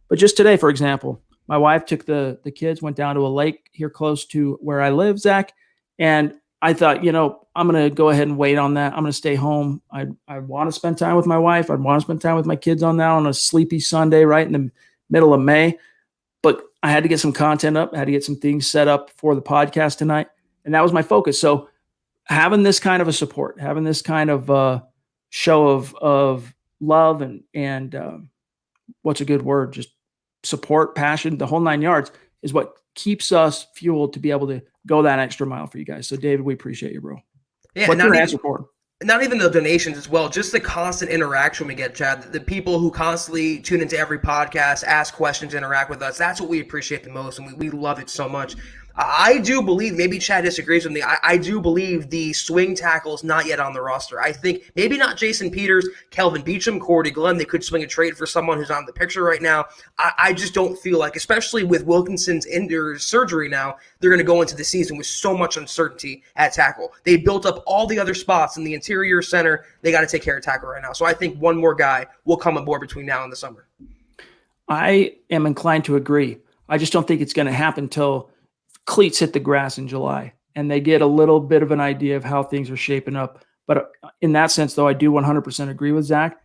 But just today, for example, my wife took the kids, went down to a lake here close to where I live, Zach. And I thought, I'm going to go ahead and wait on that. I'm going to stay home. I want to spend time with my wife. I want to spend time with my kids on that on a sleepy Sunday right in the middle of May. But I had to get some content up. I had to get some things set up for the podcast tonight. And that was my focus. So having this kind of a support, having this kind of show of love and what's a good word? Just support, passion, the whole 9 yards is what keeps us fueled to be able to go that extra mile for you guys. So, David, we appreciate you, bro. Yeah, what's your answer for? Not even the donations as well, just the constant interaction we get, Chad. The people who constantly tune into every podcast, ask questions, interact with us. That's what we appreciate the most, and we love it so much. I do believe, maybe Chad disagrees with me, I do believe the swing tackle is not yet on the roster. I think maybe not Jason Peters, Kelvin Beachum, Cordy Glenn. They could swing a trade for someone who's on the picture right now. I just don't feel like, especially with Wilkinson's surgery now, they're going to go into the season with so much uncertainty at tackle. They built up all the other spots in the interior center. They got to take care of tackle right now. So I think one more guy will come aboard between now and the summer. I am inclined to agree. I just don't think it's going to happen until cleats hit the grass in July and they get a little bit of an idea of how things are shaping up. But in that sense, though, I do 100% agree with Zach.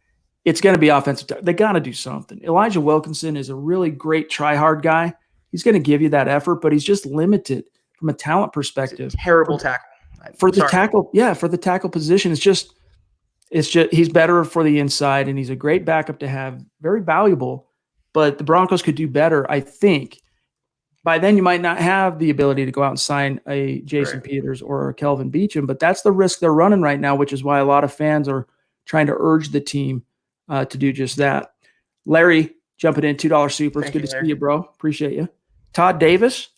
it's going to be offensive. They got to do something. Elijah Wilkinson is a really great try-hard guy. He's going to give you that effort, but he's just limited from a talent perspective. Terrible tackle. For the tackle, for the tackle position, it's just he's better for the inside, and he's a great backup to have, very valuable. But the Broncos could do better, I think. By then, you might not have the ability to go out and sign a Jason Peters or a Kelvin Beachum, but that's the risk they're running right now, which is why a lot of fans are trying to urge the team to do just that. Larry, jumping in, $2 super. It's good to see you, bro. Appreciate you. Todd Davis,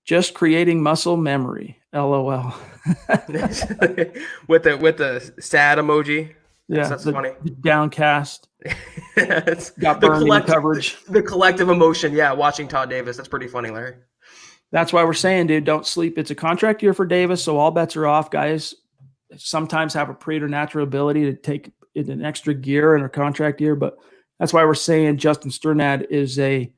just creating muscle memory. LOL. with the sad emoji. Yeah, that's funny. Downcast. Got burned in coverage. The collective emotion, watching Todd Davis. That's pretty funny, Larry. That's why we're saying, dude, don't sleep. It's a contract year for Davis, so all bets are off. Guys sometimes have a preternatural ability to take it an extra gear in a contract year, but that's why we're saying Justin Sternad is a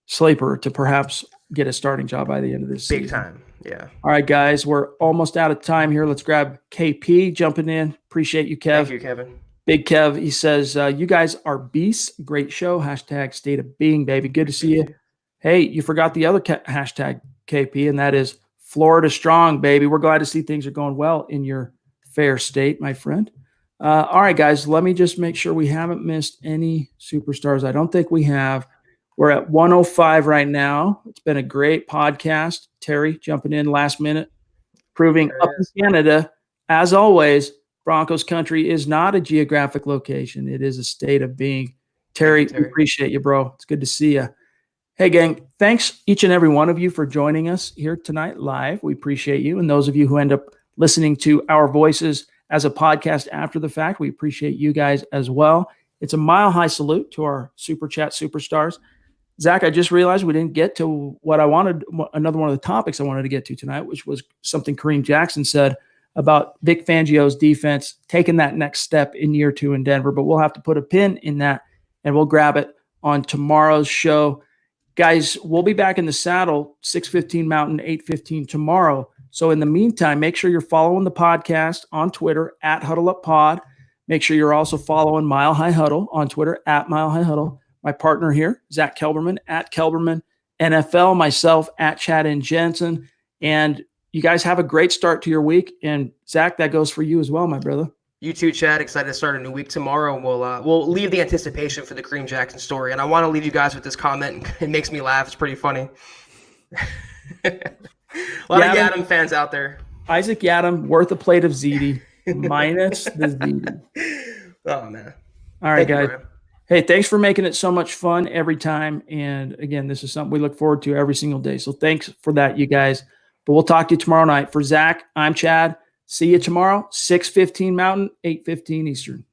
sleeper to perhaps get a starting job by the end of this season. Big time, yeah. All right, guys, we're almost out of time here. Let's grab KP jumping in. Appreciate you, Kev. Thank you, Kevin. Big Kev, he says, you guys are beasts. Great show. Hashtag state of being, baby. Good to see you. Hey, you forgot the other hashtag, KP, and that is Florida strong, baby. We're glad to see things are going well in your fair state, my friend. All right, guys, let me just make sure we haven't missed any superstars. I don't think we have. We're at 105 right now. It's been a great podcast. Terry jumping in last minute, proving up in Canada, as always, Broncos country is not a geographic location. It is a state of being. Terry, we appreciate you, bro. It's good to see you. Hey, gang, thanks each and every one of you for joining us here tonight live. We appreciate you. And those of you who end up listening to our voices as a podcast after the fact, we appreciate you guys as well. It's a mile-high salute to our Super Chat superstars. Zach, I just realized we didn't get to what I wanted, another one of the topics I wanted to get to tonight, which was something Kareem Jackson said about Vic Fangio's defense taking that next step in year 2 in Denver. But we'll have to put a pin in that, and we'll grab it on tomorrow's show. Guys, we'll be back in the saddle, 6:15 Mountain, 8:15 tomorrow. So in the meantime, make sure you're following the podcast on Twitter, at Huddle Up Pod. Make sure you're also following Mile High Huddle on Twitter, at Mile High Huddle. My partner here, Zack Kelberman, at Kelberman NFL, myself, at Chad and Jensen. And you guys have a great start to your week. And Zach, that goes for you as well, my brother. You too, Chad. Excited to start a new week tomorrow. We'll leave the anticipation for the Kareem Jackson story. And I want to leave you guys with this comment. It makes me laugh. It's pretty funny. A lot of Yadam fans out there. Isaac Yadam, worth a plate of ziti, minus the ziti. Oh, man. All right, guys. Hey, thanks for making it so much fun every time. And again, this is something we look forward to every single day. So thanks for that, you guys. But we'll talk to you tomorrow night. For Zach, I'm Chad. See you tomorrow, 6:15 Mountain, 8:15 Eastern.